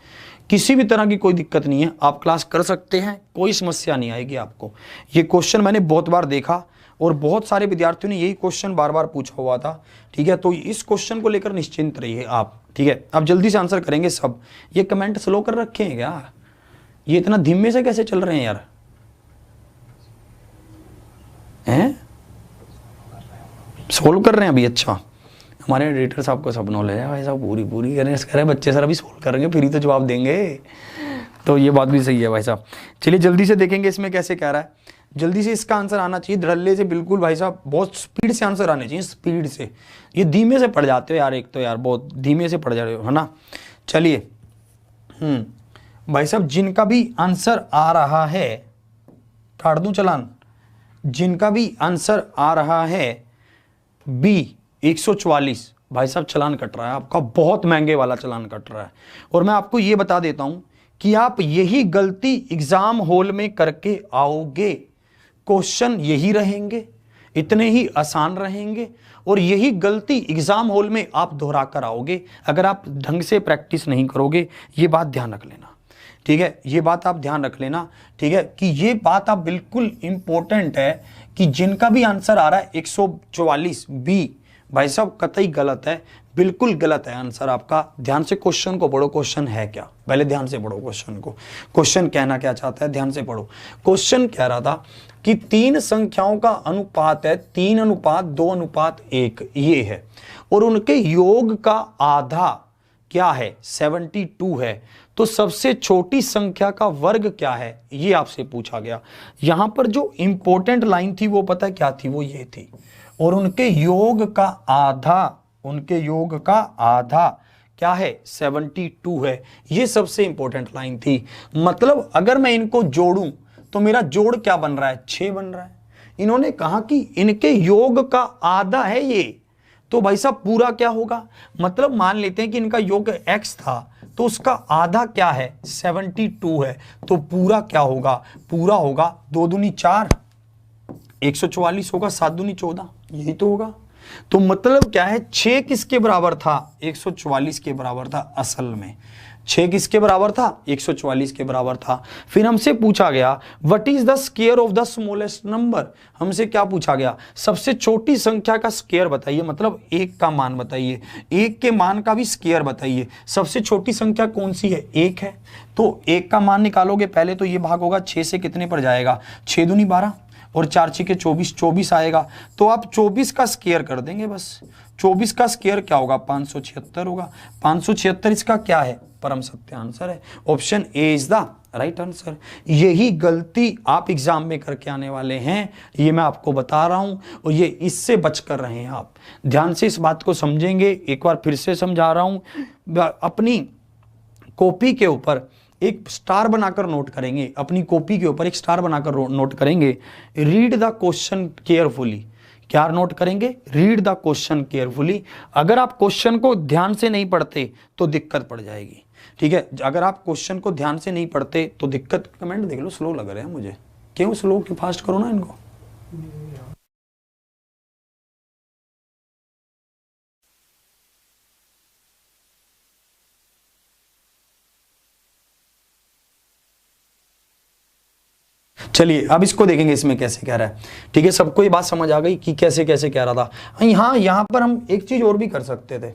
किसी भी तरह की कोई दिक्कत नहीं है, आप क्लास कर सकते हैं, कोई समस्या नहीं आएगी आपको। ये क्वेश्चन मैंने बहुत बार देखा और बहुत सारे विद्यार्थियों ने यही क्वेश्चन बार बार पूछा हुआ था। ठीक है, तो इस क्वेश्चन को लेकर निश्चिंत रहिए आप। ठीक है, आप जल्दी से आंसर करेंगे सब। ये कमेंट स्लो कर रखे हैं क्या, ये इतना धीमे से कैसे चल रहे हैं यार, हैं? सोल्व कर रहे हैं अभी। अच्छा, हमारे एडिटर साहब को सब नॉलेज है भाई साहब, पूरी पूरी करें बच्चे सर अभी सोल्व करेंगे फिर ही तो जवाब देंगे। तो ये बात भी सही है भाई साहब। चलिए जल्दी से देखेंगे इसमें कैसे कह रहा है, जल्दी से इसका आंसर आना चाहिए धड़ल्ले से, बिल्कुल भाई साहब, बहुत स्पीड से आंसर आने चाहिए, स्पीड से। ये धीमे से पढ़ जाते हो यार, एक तो यार बहुत धीमे से पढ़ जा रहे हो, है ना। चलिए भाई साहब, जिनका भी आंसर आ रहा है, काट दूं चलान, जिनका भी आंसर आ रहा है बी 144, भाई साहब चलान कट रहा है आपका, बहुत महंगे वाला चलान कट रहा है। और मैं आपको ये बता देता हूं कि आप यही गलती एग्जाम हॉल में करके आओगे, क्वेश्चन यही रहेंगे, इतने ही आसान रहेंगे, और यही गलती एग्जाम हॉल में आप दोहरा कर आओगे अगर आप ढंग से प्रैक्टिस नहीं करोगे। ये बात ध्यान रख लेना, ठीक है, ये बात आप ध्यान रख लेना। ठीक है, कि ये बात आप बिल्कुल इंपॉर्टेंट है कि जिनका भी आंसर आ रहा है 144 बी, भाई साहब कतई गलत है, बिल्कुल गलत है आंसर आपका। ध्यान से क्वेश्चन को पढ़ो, क्वेश्चन है क्या, पहले ध्यान से पढ़ो क्वेश्चन को, क्वेश्चन कहना क्या चाहता है, ध्यान से पढ़ो। क्वेश्चन कह रहा था कि 3 संख्याओं का अनुपात है 3:2:1, ये है, और उनके योग का आधा क्या है 72 है, तो सबसे छोटी संख्या का वर्ग क्या है, ये आपसे पूछा गया। यहां पर जो इंपॉर्टेंट लाइन थी वो पता है क्या थी, वो ये थी, और उनके योग का आधा, उनके योग का आधा क्या है 72 है, ये सबसे इंपॉर्टेंट लाइन थी। मतलब अगर मैं इनको जोड़ूं तो मेरा जोड़ क्या बन रहा है, 6 बन रहा है। इन्होंने कहा कि इनके योग का आधा है ये, तो भाई साहब पूरा क्या होगा, मतलब मान लेते हैं कि इनका योग x था तो उसका आधा क्या है 72 है, तो पूरा क्या होगा, पूरा होगा 2 दूनी 4, 144 होगा, 7 दूनी 14, यही तो होगा। तो मतलब क्या है, 6 किसके बराबर था, 144 के बराबर था। असल में 6 किसके बराबर था, 144 के बराबर था। फिर हमसे पूछा गया what is the square of the smallest number, हमसे क्या पूछा गया, सबसे छोटी संख्या का स्क्वायर बताइए, मतलब 1 का मान बताइए, 1 के मान का भी स्क्वायर बताइए। सबसे छोटी संख्या कौन सी है, 1 है, तो 1 का मान निकालोगे पहले तो ये भाग होगा 6 से, कितने पर जाएगा, 6 दूनी 12 और 4 6 24, 24 आएगा, तो आप 24 का स्क्वायर कर देंगे बस। 24 का स्क्वायर क्या होगा, 576 होगा। 576 इसका क्या है, परम सत्य आंसर है। Option A is the right answer. यही गलती आप एग्जाम में करके आने वाले हैं, ये मैं आपको बता रहा हूं, और ये इससे बच कर रहे हैं आप। ध्यान से इस बात को समझेंगे, एक बार फिर से समझा रहा हूं। अपनी कॉपी के ऊपर एक स्टार बनाकर नोट करेंगे, अपनी कॉपी के ऊपर एक स्टार बनाकर नोट करेंगे, रीड द क्वेश्चन केयरफुली। क्या नोट करेंगे, रीड द क्वेश्चन केयरफुली। अगर आप क्वेश्चन को ध्यान से नहीं पढ़ते तो दिक्कत पड़ जाएगी, ठीक है। अगर आप क्वेश्चन को ध्यान से नहीं पढ़ते तो दिक्कत, कमेंट देख लो, स्लो लग रहे हैं मुझे, क्यों स्लो, क्यों फास्ट करो ना इनको। चलिए अब इसको देखेंगे इसमें कैसे कह रहा है, ठीक है। सबको ये बात समझ आ गई कि कैसे कैसे कह रहा था। यहाँ पर हम एक चीज और भी कर सकते थे,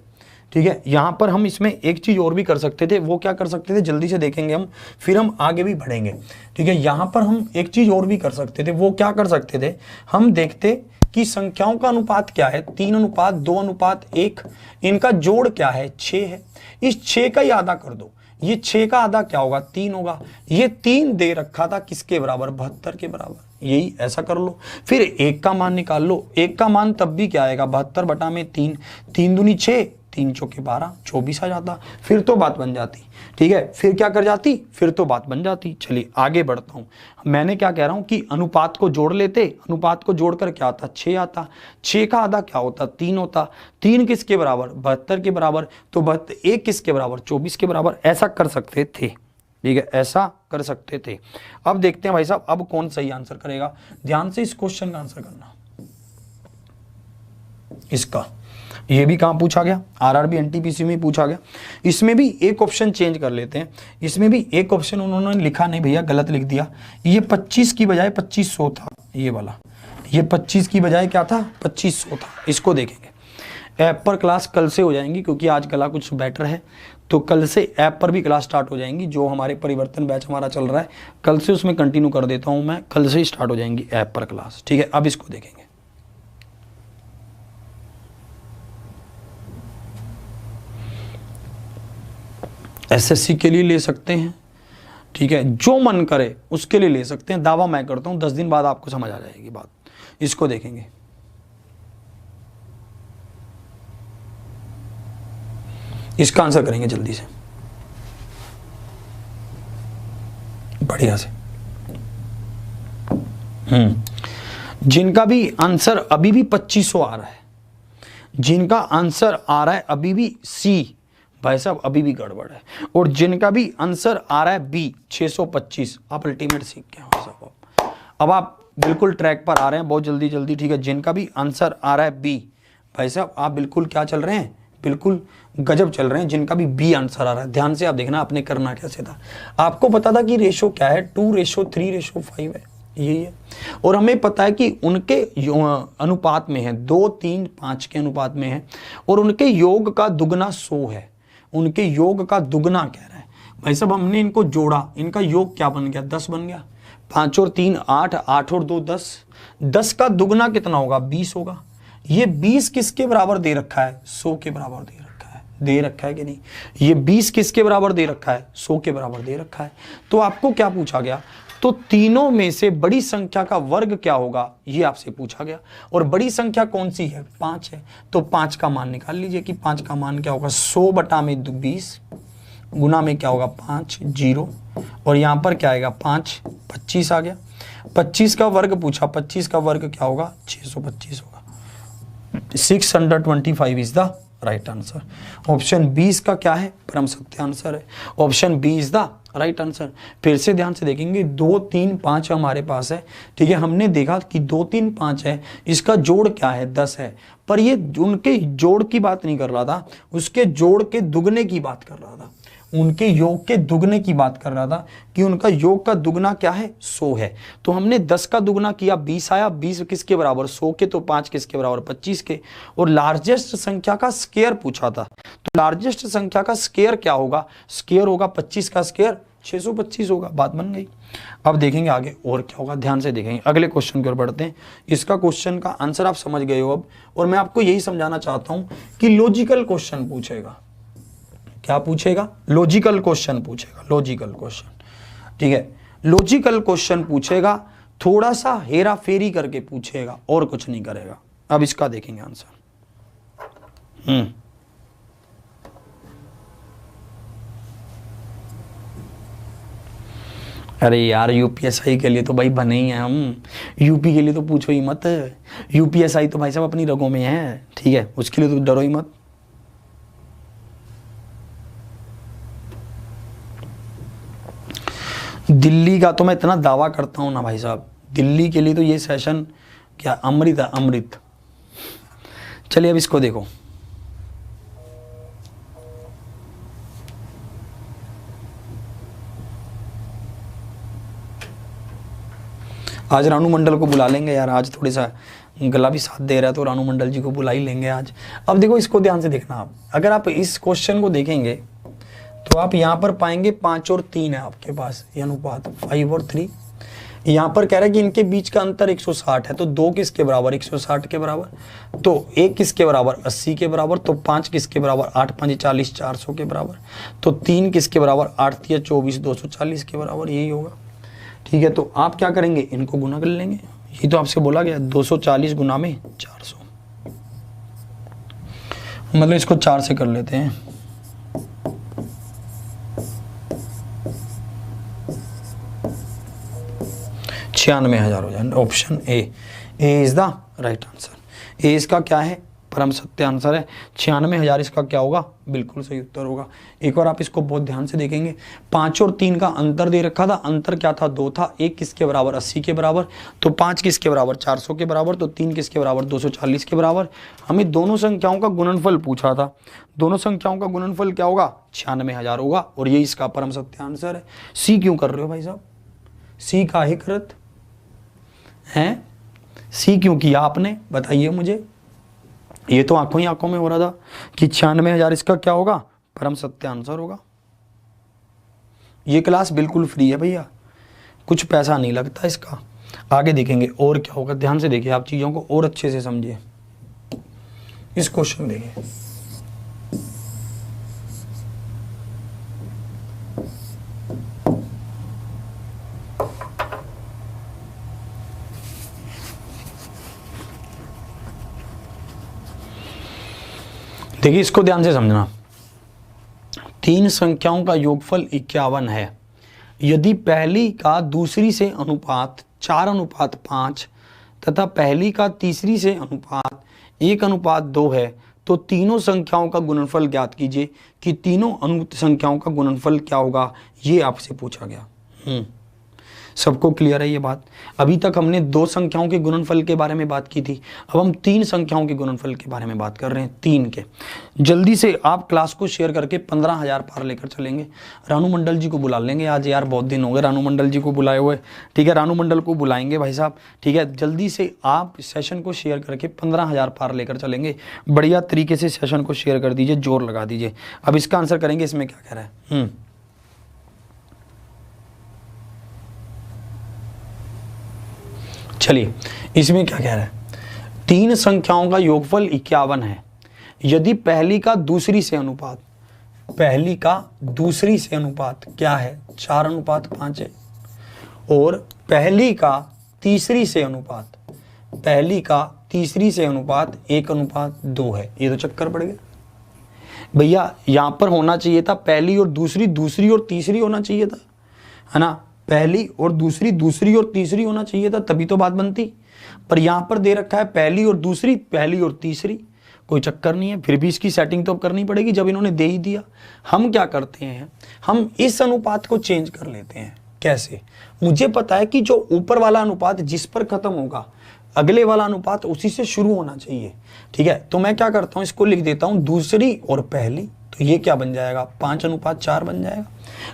ठीक है। यहां पर हम इसमें एक चीज और भी कर सकते थे, वो क्या कर सकते थे, जल्दी से देखेंगे हम, फिर हम आगे भी बढ़ेंगे, ठीक है। यहां पर हम एक चीज और भी कर सकते थे, वो क्या कर सकते थे, हम देखते कि संख्याओं का अनुपात क्या है, 3:2:1, इनका जोड़ क्या है, 6 है। इस 6 का ही आधा कर दो, ये 6 का आधा क्या होगा, 3 होगा। ये 3 दे रखा था किसके बराबर, 72 के बराबर। यही ऐसा कर लो। फिर 1 का मान निकाल लो। 1 का मान तब भी क्या आएगा, 72 बटा में 3, 3 दूनी 6, 3 चौके 12, 24 आ जाता। फिर तो बात बन जाती। ठीक है, फिर क्या कर जाती, फिर तो बात बन जाती। चलिए आगे बढ़ता हूं। मैंने क्या कह रहा हूं कि अनुपात को जोड़ लेते, अनुपात को जोड़कर क्या आता, 6 आता। 6 का आधा क्या होता, 3 होता। 3 किसके बराबर, 72 के बराबर। तो 1 किसके बराबर, 24 के बराबर। ऐसा कर सकते थे। ठीक है, ऐसा कर सकते थे। अब देखते हैं भाई साहब, अब कौन सही आंसर करेगा। ध्यान से इस क्वेश्चन का आंसर करना। इसका ये भी कहां पूछा गया, आरआरबी एनटीपीसी में पूछा गया। इसमें भी एक ऑप्शन चेंज कर लेते हैं। इसमें भी एक ऑप्शन उन्होंने लिखा नहीं भैया, गलत लिख दिया। ये 25 की बजाय 2500 था, ये वाला। ये 25 की बजाय क्या था, 2500 था। इसको देखेंगे। ऐप पर क्लास कल से हो जाएंगी, क्योंकि आज कला कुछ बेटर है, तो कल से ऐप पर भी क्लास स्टार्ट हो जाएंगी। जो हमारे परिवर्तन बैच हमारा चल रहा है, कल से उसमें कंटिन्यू कर देता हूं मैं। कल से ही स्टार्ट हो जाएंगी ऐप पर क्लास। ठीक है, अब इसको देखेंगे। एसएससी के लिए ले सकते हैं, ठीक है, जो मन करे उसके लिए ले सकते हैं। दावा मैं करता हूं 10 दिन बाद आपको समझ आ जाएगी बात। इसको देखेंगे। इसका आंसर करेंगे जल्दी से, बढ़िया से। जिनका भी आंसर अभी भी 2500 आ रहा है, जिनका आंसर आ रहा है अभी भी सी, भाई साहब अभी भी गड़बड़ है। और जिनका भी आंसर आ रहा है बी 625, आप अल्टीमेट सीख गए भाई साहब। अब आप बिल्कुल ट्रैक पर आ रहे हैं बहुत जल्दी जल्दी। ठीक है, जिनका भी आंसर आ रहा है बी, भाई साहब आप बिल्कुल क्या चल रहे हैं, बिल्कुल गजब चल रहे हैं। जिनका भी बी आंसर आ रहा है, ध्यान से आप देखना आपने करना कैसे था। आपको पता था कि रेशो क्या है, 2:3:5 है, यही है। और हमें पता है कि उनके अनुपात में है, 2:3:5 के अनुपात में है। और उनके योग का दुगना 100 है। उनके योग का दुगना कह रहा है भाई साहब। हमने इनको जोड़ा, इनका योग क्या बन गया, 10 बन गया। 5 और 3 8, 8 और 2 10, 10 का दुगना कितना होगा, 20 होगा। ये 20 किसके बराबर दे रखा है, 100 के बराबर दे रखा है कि नहीं। ये 20 किसके बराबर दे रखा है, 100 के बराबर दे रखा है। तो आपको क्या पूछा गया, तो तीनों में से बड़ी संख्या का वर्ग क्या होगा, ये आपसे पूछा गया। और बड़ी संख्या कौन सी है, 5 है। तो 5 का मान निकाल लीजिए कि 5 का मान क्या होगा, 100 बटा में 20 गुना में क्या होगा 5 0, और यहां पर क्या आएगा 5 25 आ गया। 25 का वर्ग पूछा, 25 का वर्ग क्या होगा, 625 होगा। 625 is the right answer. Option B इसका क्या है, परम सत्य आंसर है। Option B is the right answer. फिर से ध्यान से देखेंगे, 2 3 5 हमारे पास है। ठीक है, हमने देखा कि 2 3 5 है, इसका जोड़ क्या है, 10 है। पर ये उनके जोड़ की बात नहीं कर रहा था, उसके जोड़ के दुगने की बात कर रहा था। उनके योग के दुगने की बात कर रहा था कि उनका योग का दुगना क्या है, 100 है। तो हमने 10 का दुगना किया, 20 आया। 20 किसके बराबर, 100 के। तो 5 किसके बराबर, 25 के। और लार्जेस्ट संख्या का स्क्वायर पूछा था। तो लार्जेस्ट संख्या का स्क्वायर क्या होगा, स्क्वायर होगा 25 का स्क्वायर 625 होगा। बात बन गई। अब देखेंगे आगे और क्या होगा, ध्यान से देखेंगे। अगले क्वेश्चन की ओर बढ़ते हैं। इसका क्वेश्चन का आंसर आप समझ गए हो अब। और मैं आपको यही समझाना चाहता हूं कि लॉजिकल क्वेश्चन पूछेगा। क्या पूछेगा, लॉजिकल क्वेश्चन पूछेगा। लॉजिकल क्वेश्चन, ठीक है, लॉजिकल क्वेश्चन पूछेगा। थोड़ा सा हेरा फेरी करके पूछेगा और कुछ नहीं करेगा। अब इसका देखेंगे आंसर। अरे यार, यूपीएसआई के लिए तो भाई बने ही हैं हम। यूपी के लिए तो पूछो ही मत। यूपीएसआई तो भाई साहब अपनी रगों में है। ठीक है, उसके लिए तो डरो ही मत। दिल्ली का तो मैं इतना दावा करता हूं ना भाई साहब, दिल्ली के लिए तो ये सेशन क्या अमृत है, अमृत। चलिए अब इसको देखो। आज रानू मंडल को बुला लेंगे यार, आज थोड़ी सा गला भी साथ दे रहा है तो रानू मंडल जी को बुला ही लेंगे आज। अब देखो इसको ध्यान से देखना आप। अगर आप इस क्वेश्चन को देखेंगे तो आप यहाँ पर पाएंगे 5 और 3 है आपके पास, ये अनुपात 5 और 3। यहाँ पर कह रहा है कि इनके बीच का अंतर 160 है। तो 2 किसके बराबर, 160 के बराबर। तो 1 किसके बराबर, 80 के बराबर। तो 5 किसके बराबर, 8 5 40, 400 के बराबर। तो 3 किसके बराबर, 8 3 24, 240 के बराबर। यही होगा। ठीक है, तो आप क्या करेंगे, इनको गुना कर लेंगे। ये तो आपसे बोला गया 240 गुना में 400, मतलब इसको 4 से कर लेते हैं। $96,000 हो जाए। Option A is the right answer. A इसका क्या है, परम सत्य आंसर है। 96,000 इसका क्या होगा, बिल्कुल सही उत्तर होगा। एक और आप इसको बहुत ध्यान से देखेंगे, 5 और 3 का अंतर दे रखा था। अंतर क्या था, 2 था। 1 किसके बराबर, 80 के बराबर। तो 5 किसके बराबर, 400 के बराबर। तो 3 किसके बराबर, 240 के बराबर। हमें दोनों संख्याओं का गुणनफल पूछा था। दोनों संख्याओं का गुणनफल क्या होगा, 96,000 होगा। और ये इसका परम सत्य आंसर है। सी क्यों कर रहे हो भाई साहब, सी का ही कृत है, सी क्यों किया आपने, बताइए मुझे। ये तो आंखों ही आंखों में हो रहा था कि 96,000 इसका क्या होगा, परम सत्य आंसर होगा। ये क्लास बिल्कुल फ्री है भैया, कुछ पैसा नहीं लगता इसका। आगे देखेंगे और क्या होगा, ध्यान से देखिए, आप चीजों को और अच्छे से समझिए। इस क्वेश्चन देखिए, देखिए इसको ध्यान से समझना। 3 संख्याओं का योगफल 51 है। यदि पहली का दूसरी से अनुपात 4:5 तथा पहली का तीसरी से अनुपात 1:2 है, तो तीनों संख्याओं का गुणनफल ज्ञात कीजिए कि तीनों संख्याओं का गुणनफल क्या होगा, ये आपसे पूछा गया। सबको क्लियर है ये बात। अभी तक हमने 2 संख्याओं के गुणनफल के बारे में बात की थी, अब हम 3 संख्याओं के गुणनफल के बारे में बात कर रहे हैं, 3 के। जल्दी से आप क्लास को शेयर करके 15,000 पार लेकर चलेंगे। रानू मंडल जी को बुला लेंगे आज, यार बहुत दिन हो गए रानू मंडल जी को बुलाए हुए। ठीक है, रानू मंडल को बुलाएंगे भाई साहब। ठीक है, जल्दी से आप सेशन को शेयर करके 15,000 पार लेकर चलेंगे। बढ़िया तरीके से सेशन को शेयर कर दीजिए, जोर लगा दीजिए। अब इसका आंसर करेंगे, इसमें क्या कह रहा है। चलिए इसमें क्या कह रहा है, 3 संख्याओं का योगफल 51 है। यदि पहली का दूसरी से अनुपात, पहली का दूसरी से अनुपात क्या है, 4:5 है। और पहली का तीसरी से अनुपात, पहली का तीसरी से अनुपात 1:2 है। ये तो चक्कर पड़ गया भैया। यहां पर होना चाहिए था पहली और दूसरी, दूसरी और तीसरी होना चाहिए था, है ना। पहली और दूसरी, दूसरी और तीसरी होना चाहिए था, तभी तो बात बनती। पर यहां पर दे रखा है पहली और दूसरी, पहली और तीसरी। कोई चक्कर नहीं है, फिर भी इसकी सेटिंग तो अब करनी पड़ेगी जब इन्होंने दे ही दिया। हम क्या करते हैं, हम इस अनुपात को चेंज कर लेते हैं। कैसे, मुझे पता है कि जो ऊपर वाला अनुपात जिस पर खत्म होगा, अगले वाला अनुपात उसी से शुरू होना चाहिए। ठीक है, तो मैं क्या करता हूं, इसको लिख देता हूं दूसरी और पहली। तो ये क्या बन जाएगा, 5:4 बन जाएगा।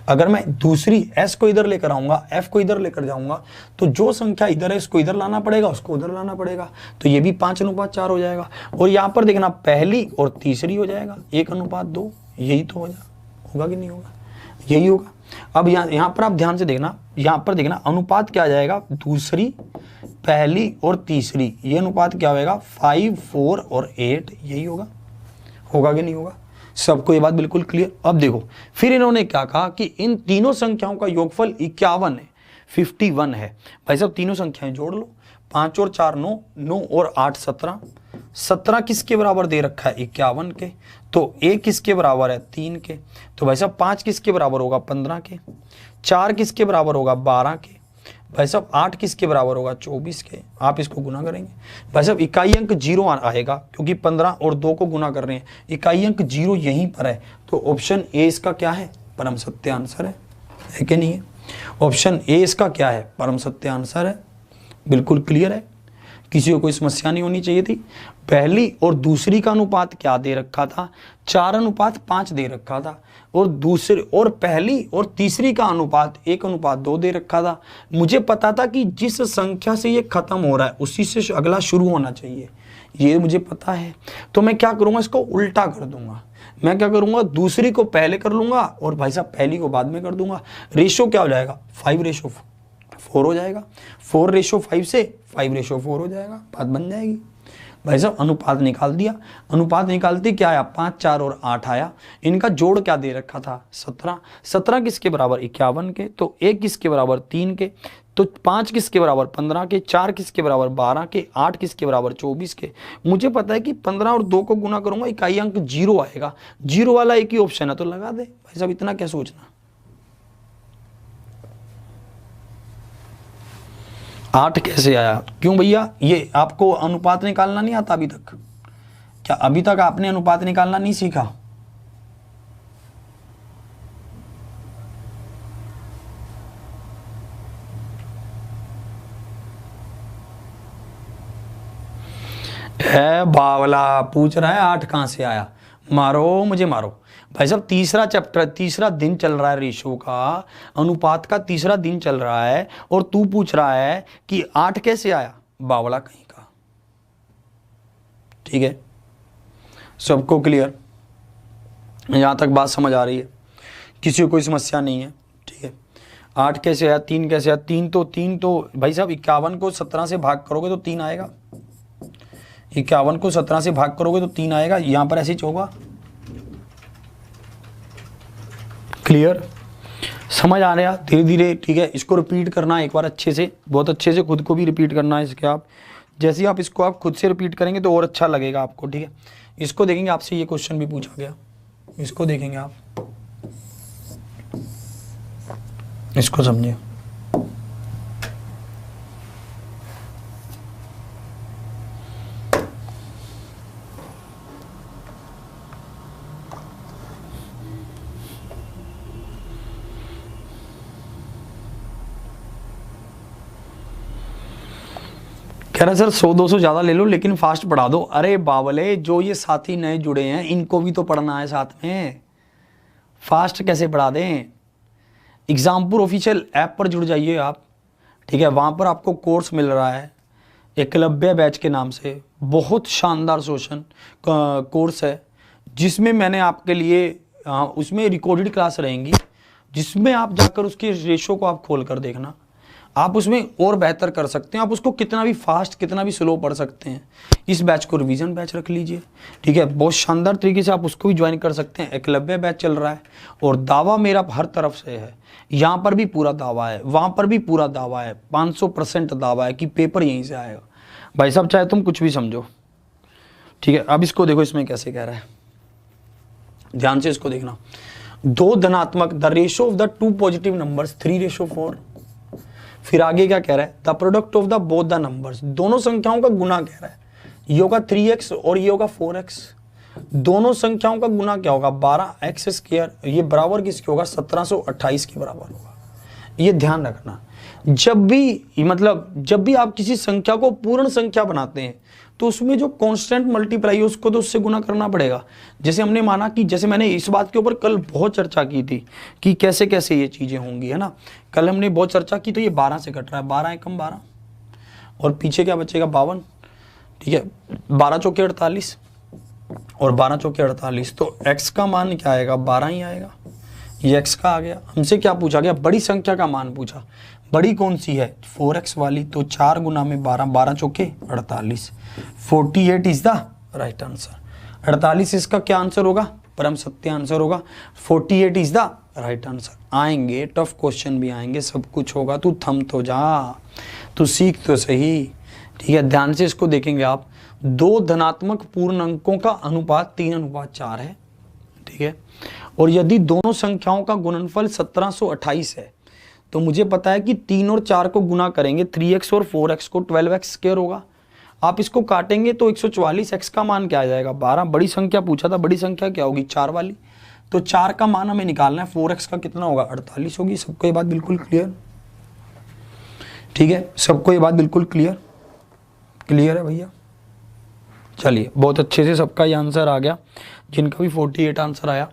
अगर मैं दूसरी s को इधर लेकर आऊंगा, f को इधर लेकर जाऊंगा, तो जो संख्या इधर है इसको इधर लाना पड़ेगा, उसको उधर लाना पड़ेगा। तो ये भी 5:4 हो जाएगा। और यहाँ पर देखना पहली और तीसरी हो जाएगा 1:2। यही तो होगा कि नहीं होगा, यही होगा। अब यहाँ पर आप ध्यान से देखना, यहाँ पर देखना अनुपात क्या आ जाएगा, दूसरी, पहली और तीसरी, ये अनुपात क्या होगा, 5, 4 और 8। यही होगा कि नहीं होगा। सबको ये बात बिल्कुल क्लियर। अब देखो फिर इन्होंने क्या कहा कि इन तीनों संख्याओं का योगफल 51 है, 51 है। भाई साहब तीनों संख्याएं जोड़ लो, 5 और 4 9, 9 और 8 17। 17 किसके बराबर दे रखा है, 51 के। तो 1 किसके बराबर है, 3 के। तो भाई साहब 5 किसके बराबर होगा, 15 के। 4 किसके बराबर होगा, 12 के। भाई साहब 8 किसके बराबर होगा, 24 के। आप इसको गुना करेंगे, भाई साहब इकाई अंक 0 आएगा, क्योंकि 15 और 2 को गुना कर रहे हैं, इकाई अंक 0 यहीं पर है। तो ऑप्शन ए इसका क्या है, परम सत्य आंसर है कि नहीं है। ऑप्शन ए इसका क्या है, परम सत्य आंसर है। बिल्कुल क्लियर है, किसी को कोई समस्या नहीं होनी चाहिए थी। पहली और दूसरी का अनुपात क्या दे रखा था, 4:5 दे रखा था। और दूसरे और पहली और तीसरी का अनुपात 1:2 दे रखा था। मुझे पता था कि जिस संख्या से ये खत्म हो रहा है उसी से अगला शुरू होना चाहिए, ये मुझे पता है। तो मैं क्या करूंगा, इसको उल्टा कर दूंगा। मैं क्या करूंगा, दूसरी को पहले कर लूंगा और भाई साहब पहली को बाद में कर दूंगा। रेशो क्या हो जाएगा, 5:4 हो जाएगा। 4:5 से 5:4 हो जाएगा, बात बन जाएगी। भाई साहब अनुपात निकाल दिया। अनुपात निकालते क्या आया, 5, 4 और 8 आया। इनका जोड़ क्या दे रखा था, 17। 17 किसके बराबर, 51 के। तो 1 किसके बराबर, 3 के। तो 5 किसके बराबर 15 के, 4 किसके बराबर 12 के, 8 किसके बराबर 24 के। मुझे पता है कि 15 और 2 को गुना करूंगा इकाई अंक 0 आएगा, 0 वाला एक ही ऑप्शन है तो लगा दे भाई साहब, इतना क्या सोचना। 8 कैसे आया, क्यों भैया, ये आपको अनुपात निकालना नहीं आता अभी तक? क्या अभी तक आपने अनुपात निकालना नहीं सीखा? है बावला पूछ रहा है 8 कहां से आया, मारो मुझे मारो भाई साहब। तीसरा चैप्टर, तीसरा दिन चल रहा है रेशो का, अनुपात का तीसरा दिन चल रहा है और तू पूछ रहा है कि 8 कैसे आया, बावला कहीं का। ठीक है, सबको क्लियर, यहां तक बात समझ आ रही है, किसी को कोई समस्या नहीं है? ठीक है, 8 कैसे आया, 3 कैसे आया, 3 तो भाई साहब 51 को 17 से भाग करोगे तो 3 आएगा, 51 को 17 से भाग करोगे तो 3 आएगा, यहां पर ऐसे ही होगा। क्लियर, समझ आ रहा है धीरे धीरे? ठीक है, इसको रिपीट करना है एक बार अच्छे से, बहुत अच्छे से, खुद को भी रिपीट करना है इसके। आप जैसे ही आप इसको आप खुद से रिपीट करेंगे तो और अच्छा लगेगा आपको। ठीक है, इसको देखेंगे, आपसे ये क्वेश्चन भी पूछा गया, इसको देखेंगे आप, इसको समझिए। कह रहा सर 100-200 ज़्यादा ले लो लेकिन फास्ट पढ़ा दो। अरे बावले, जो ये साथी नए जुड़े हैं इनको भी तो पढ़ना है साथ में, फास्ट कैसे पढ़ा दें? एग्जामपुर ऑफिशियल ऐप पर जुड़ जाइए आप। ठीक है, वहाँ पर आपको कोर्स मिल रहा है एकलव्य बैच के नाम से, बहुत शानदार शोषण कोर्स है जिसमें मैंने आपके लिए उसमें रिकॉर्डेड क्लास रहेंगी जिसमें आप जाकर उसके रेशो को आप खोल कर देखना, आप उसमें और बेहतर कर सकते हैं। आप उसको कितना भी फास्ट कितना भी स्लो पढ़ सकते हैं। इस बैच को रिवीजन बैच रख लीजिए। ठीक है, बहुत शानदार तरीके से आप उसको भी ज्वाइन कर सकते हैं। एकलव्य बैच चल रहा है और दावा मेरा हर तरफ से है, यहाँ पर भी पूरा दावा है, वहाँ पर भी पूरा दावा है, 500% दावा है कि पेपर यहीं से आएगा। भाई साहब चाहे तुम कुछ भी समझो। ठीक है, अब इसको देखो, इसमें कैसे कह रहा है, ध्यान से इसको देखना। 2 धनात्मक, the ratio of the 2 positive numbers 3:4। फिर आगे क्या कह रहा है, the product of the both the numbers, दोनों संख्याओं का गुना कह रहा है। ये होगा 3x और ये होगा 4x। दोनों संख्याओं का गुना क्या होगा, 12x²। ये बराबर किसके होगा, 1728 के बराबर होगा। ये ध्यान रखना, जब भी आप किसी संख्या को पूर्ण संख्या बनाते हैं तो उसमें जो कांस्टेंट मल्टीप्लाई है उसको तो उससे गुना करना पड़ेगा। जैसे हमने माना कि, जैसे मैंने इस बात के ऊपर कल बहुत चर्चा की थी कि कैसे कैसे ये चीज़ें होंगी, है ना। कल हमने बहुत चर्चा की, तो ये 12 से कट रहा है, 12 एकम 12 और पीछे क्या बचेगा 52। ठीक है, 12 चौके 48 और 12 चौके 48, तो x का मान क्या आएगा, 12 ही आएगा। ये x का आ गया। हमसे क्या पूछा गया, बड़ी संख्या का मान पूछा। बड़ी कौन सी है, 4x वाली, तो 4 गुना में 12, 12 चौके 48, 48 इज द राइट आंसर। 48 इसका क्या आंसर होगा, परम सत्य आंसर होगा। 48 इज द राइट आंसर। आएंगे टफ क्वेश्चन भी आएंगे, सब कुछ होगा, तू थम तो जा, तू सीख तो सही। ठीक है, ध्यान से इसको देखेंगे आप। 2 धनात्मक पूर्ण अंकों का अनुपात 3:4 है। ठीक है, और यदि दोनों संख्याओं का गुणनफल 1728 है तो मुझे पता है कि 3 और 4 को गुना करेंगे, 3x और 4x को 12x² होगा। आप इसको काटेंगे तो 144, x का मान क्या आ जाएगा, 12। बड़ी संख्या पूछा था, बड़ी संख्या क्या होगी, 4 वाली, तो 4 का मान हमें निकालना है। 4x का कितना होगा, 48 होगी। सबको ये बात बिल्कुल क्लियर? ठीक है, सबको ये बात बिल्कुल क्लियर है भैया? चलिए, बहुत अच्छे से सबका ये आंसर आ गया, जिनका भी 48 आंसर आया।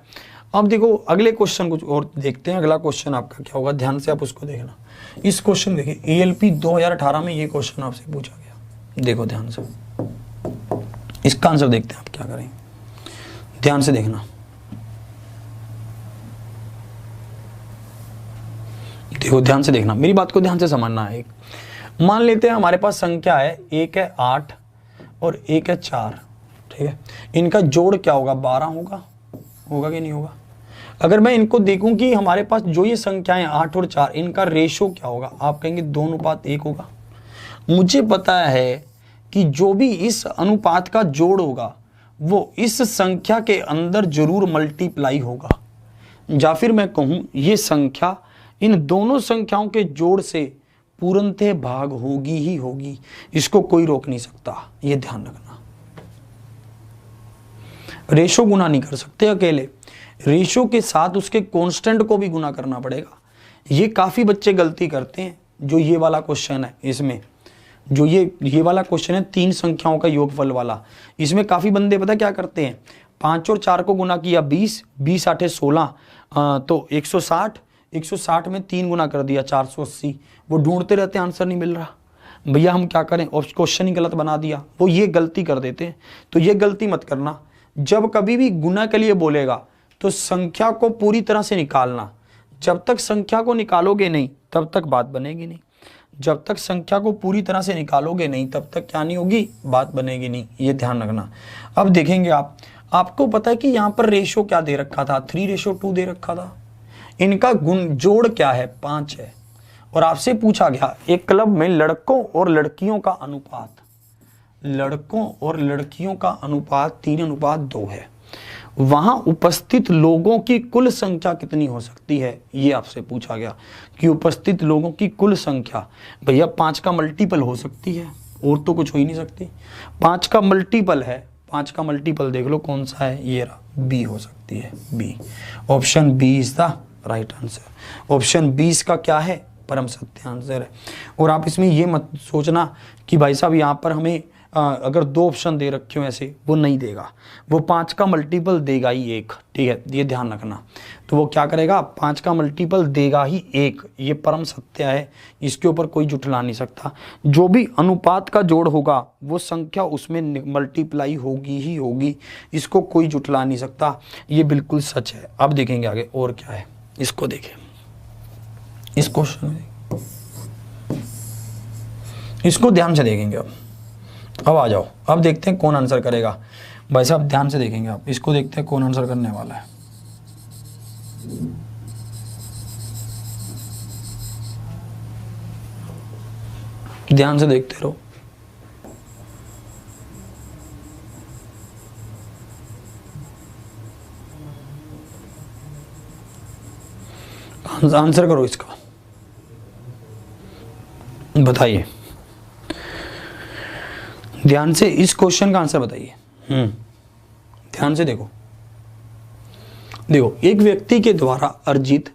अब देखो अगले क्वेश्चन कुछ और देखते हैं। अगला क्वेश्चन आपका क्या होगा, ध्यान से आप उसको देखना। इस क्वेश्चन देखिए, ALP 2018 में ये क्वेश्चन आपसे पूछा गया। देखो ध्यान से, इसका आंसर देखते हैं आप क्या करेंगे, ध्यान से देखना। देखो ध्यान से देखना, मेरी बात को ध्यान से समझना है। एक मान लेते हैं हमारे पास संख्या है, एक है 8 और एक है 4। ठीक है, इनका जोड़ क्या होगा, 12 होगा कि नहीं होगा। अगर मैं इनको देखूं कि हमारे पास जो ये संख्याएं 8 और 4, इनका रेशो क्या होगा, आप कहेंगे 2:1 होगा। मुझे पता है कि जो भी इस अनुपात का जोड़ होगा वो इस संख्या के अंदर जरूर मल्टीप्लाई होगा, या फिर मैं कहूं ये संख्या इन दोनों संख्याओं के जोड़ से पूर्णतः भाग होगी ही होगी, इसको कोई रोक नहीं सकता। ये ध्यान रखना, रेशो गुना नहीं कर सकते अकेले, रेशो के साथ उसके कांस्टेंट को भी गुना करना पड़ेगा। ये काफी बच्चे गलती करते हैं। जो ये वाला क्वेश्चन है, इसमें जो ये वाला क्वेश्चन है 3 संख्याओं का योगफल वाला, इसमें काफी बंदे पता क्या करते हैं, 5 और 4 को गुना किया 20, 20 8 16, तो 160, 160 में 3 गुना कर दिया 480। वो ढूंढते रहते हैं, आंसर नहीं मिल रहा, भैया हम क्या करें, क्वेश्चन ही गलत बना दिया। वो ये गलती कर देते हैं, तो ये गलती मत करना। जब कभी भी गुना के लिए बोलेगा तो संख्या को पूरी तरह से निकालना। जब तक संख्या को निकालोगे नहीं तब तक बात बनेगी नहीं, जब तक संख्या को पूरी तरह से निकालोगे नहीं तब तक क्या नहीं होगी, बात बनेगी नहीं। ये ध्यान रखना। अब देखेंगे आपको पता है कि यहाँ पर रेशो क्या दे रखा था, 3:2 दे रखा था। इनका गुण जोड़ क्या है, 5 है। और आपसे पूछा गया एक क्लब में लड़कों और लड़कियों का अनुपात, लड़कों और लड़कियों का अनुपात 3:2 है। वहां उपस्थित लोगों की कुल संख्या कितनी हो सकती है, ये आपसे पूछा गया कि उपस्थित लोगों की कुल संख्या। भैया 5 का मल्टीपल हो सकती है, और तो कुछ हो ही नहीं सकती। 5 का मल्टीपल है, 5 का मल्टीपल देख लो कौन सा है, ये रहा, बी हो सकती है, B. Option B is the right answer. Option 20 का क्या है, परम सत्य आंसर है। और आप इसमें ये मत सोचना कि भाई साहब यहाँ पर हमें अगर 2 ऑप्शन दे रखे हो ऐसे, वो नहीं देगा, वो 5 का मल्टीपल देगा ही 1, ठीक है, ये ध्यान रखना। तो वो क्या करेगा, 5 का मल्टीपल देगा ही 1, ये परम सत्य है, इसके ऊपर कोई जुटला नहीं सकता। जो भी अनुपात का जोड़ होगा वो संख्या उसमें मल्टीप्लाई होगी ही होगी, इसको कोई जुटला नहीं सकता, ये बिल्कुल सच है। अब देखेंगे आगे और क्या है, इसको देखें, इस क्वेश्चन में इसको ध्यान से देखेंगे। अब आ जाओ, अब देखते हैं कौन आंसर करेगा। भाई साहब ध्यान से देखेंगे आप, इसको देखते हैं कौन आंसर करने वाला है। ध्यान से देखते रहो। आंसर करो इसका, बताइए ध्यान से, इस क्वेश्चन का आंसर बताइए। ध्यान से देखो। एक व्यक्ति के द्वारा अर्जित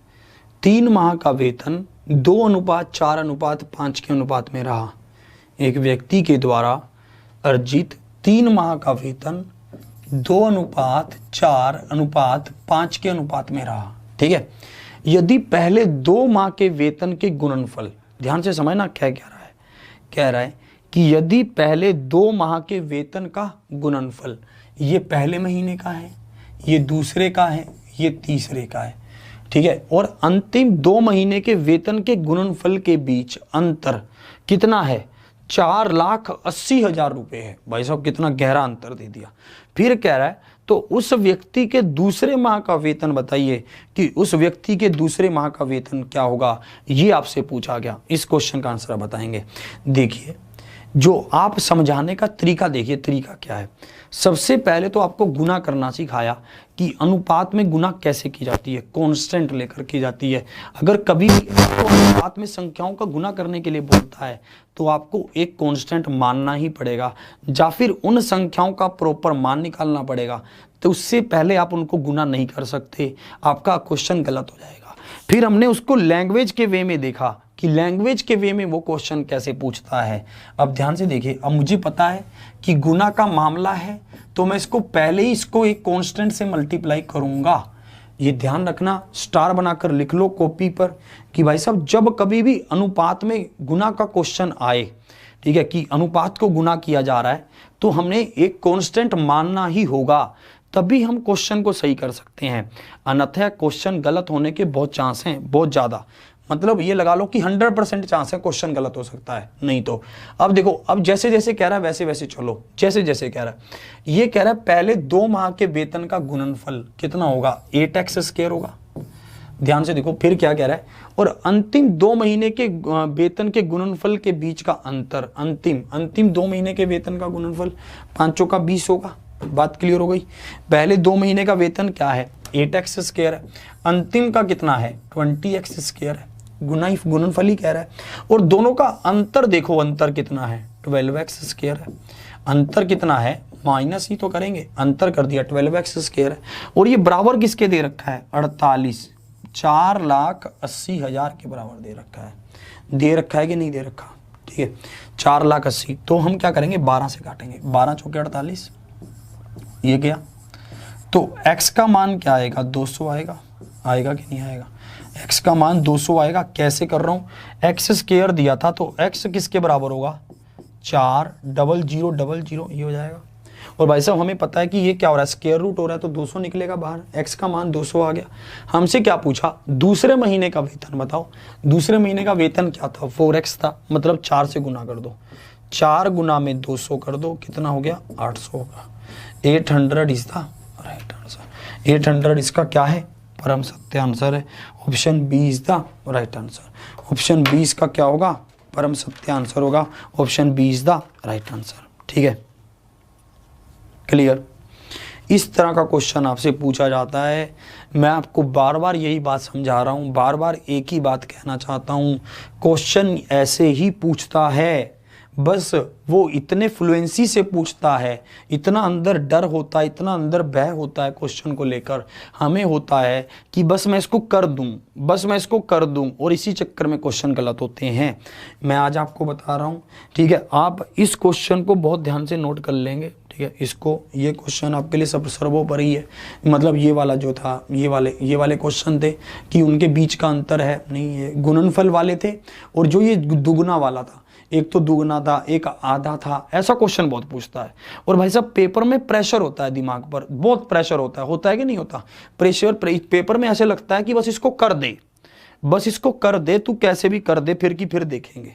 3 माह का वेतन 2:4:5 के अनुपात में रहा। एक व्यक्ति के द्वारा अर्जित 3 माह का वेतन 2:4:5 के अनुपात में रहा, ठीक है। यदि पहले 2 माह के वेतन के गुणनफल, ध्यान से समझना क्या कह रहा है, कह रहा है कि यदि पहले 2 माह के वेतन का गुणनफल, ये पहले महीने का है, ये दूसरे का है, ये तीसरे का है, ठीक है, और अंतिम 2 महीने के वेतन के गुणनफल के बीच अंतर कितना है, 4,80,000 रुपए है। भाई साहब कितना गहरा अंतर दे दिया। फिर कह रहा है तो उस व्यक्ति के दूसरे माह का वेतन बताइए कि उस व्यक्ति के दूसरे माह का वेतन क्या होगा, ये आपसे पूछा गया। इस क्वेश्चन का आंसर बताएंगे। देखिए जो आप समझाने का तरीका, देखिए तरीका क्या है। सबसे पहले तो आपको गुना करना सिखाया कि अनुपात में गुना कैसे की जाती है, कांस्टेंट लेकर की जाती है। अगर कभी भी आपको अनुपात में संख्याओं का गुना करने के लिए बोलता है तो आपको एक कांस्टेंट मानना ही पड़ेगा, या फिर उन संख्याओं का प्रॉपर मान निकालना पड़ेगा। तो उससे पहले आप उनको गुना नहीं कर सकते, आपका क्वेश्चन गलत हो जाएगा। फिर हमने उसको लैंग्वेज के वे में देखा कि लैंग्वेज के वे में वो क्वेश्चन कैसे पूछता है। अब ध्यान से देखिए, अब मुझे पता है कि गुना का मामला है तो मैं इसको पहले ही इसको एक कांस्टेंट से मल्टीप्लाई करूंगा। ये ध्यान रखना, स्टार बनाकर लिख लो कॉपी पर कि भाई साहब जब कभी भी अनुपात में गुना का क्वेश्चन आए, ठीक है, कि अनुपात को गुना किया जा रहा है, तो हमने एक कांस्टेंट मानना ही होगा, तभी हम क्वेश्चन को सही कर सकते हैं। अन्यथा क्वेश्चन गलत होने के बहुत चांस हैं, बहुत ज़्यादा। मतलब ये लगा लो कि 100% चांस है क्वेश्चन गलत हो सकता है, नहीं तो अब देखो, अब जैसे जैसे कह रहा है वैसे वैसे चलो, जैसे जैसे कह रहा है, ये कह रहा है पहले 2 माह के वेतन का गुणनफल कितना होगा, 8x² होगा। ध्यान से देखो फिर क्या कह रहा है, और अंतिम 2 महीने के वेतन के गुणनफल के बीच का अंतर, अंतिम 2 महीने के वेतन का गुणनफल 5 का 20 होगा। बात क्लियर हो गई। पहले 2 महीने का वेतन क्या है, 8x² है, अंतिम का कितना है 20x² है, गुणनफल ही कह रहा है। और दोनों का अंतर देखो, अंतर कितना है 12x² है, अंतर कितना है, माइनस ही तो करेंगे, अंतर कर दिया 12x² है। और ये बराबर किसके दे रखा है, 48, 4,80,000 के बराबर दे रखा है कि नहीं दे रखा, ठीक है 4,80,000। तो हम क्या करेंगे, 12 से काटेंगे, 12 चौके 48, ये गया। तो x का मान क्या आएगा, 200 आएगा कि नहीं आएगा, x का मान 200 आएगा। कैसे कर रहा हूँ, x² दिया था तो x किसके बराबर होगा, 4,00,00 ये हो जाएगा। और भाई साहब हमें पता है कि ये क्या हो रहा है, स्क्वायर रूट हो रहा है तो 200 निकलेगा बाहर, x का मान 200 आ गया। हमसे क्या पूछा, दूसरे महीने का वेतन बताओ। दूसरे महीने का वेतन क्या था, 4x था, मतलब 4 से गुना कर दो, 4 गुना में 200 कर दो, कितना हो गया 800 होगा। 800 इज द राइट आंसर। 800 इसका क्या है, परम सत्य आंसर है। Option B is the right answer. Option B इसका क्या होगा, परम सत्य आंसर होगा। Option B is the right answer. ठीक है, क्लियर। इस तरह का क्वेश्चन आपसे पूछा जाता है। मैं आपको बार बार यही बात समझा रहा हूँ, बार बार एक ही बात कहना चाहता हूँ, क्वेश्चन ऐसे ही पूछता है, बस वो इतने फ्लुएंसी से पूछता है, इतना अंदर डर होता है, इतना अंदर भय होता है क्वेश्चन को लेकर। हमें होता है कि बस मैं इसको कर दूं, और इसी चक्कर में क्वेश्चन गलत होते हैं। मैं आज आपको बता रहा हूँ, ठीक है, आप इस क्वेश्चन को बहुत ध्यान से नोट कर लेंगे, ठीक है। इसको, ये क्वेश्चन आपके लिए सब सर्वोपरि है। मतलब ये वाला जो था, ये वाले क्वेश्चन थे कि उनके बीच का अंतर है, नहीं, ये गुणनफल वाले थे। और जो ये दुगुना वाला था, एक तो दुगुना था, एक आधा था, ऐसा क्वेश्चन बहुत पूछता है। और भाई साहब पेपर में प्रेशर होता है, दिमाग पर बहुत प्रेशर होता है कि नहीं होता। प्रेशर पेपर में ऐसे लगता है कि बस इसको कर दे, तू कैसे भी कर दे, फिर देखेंगे,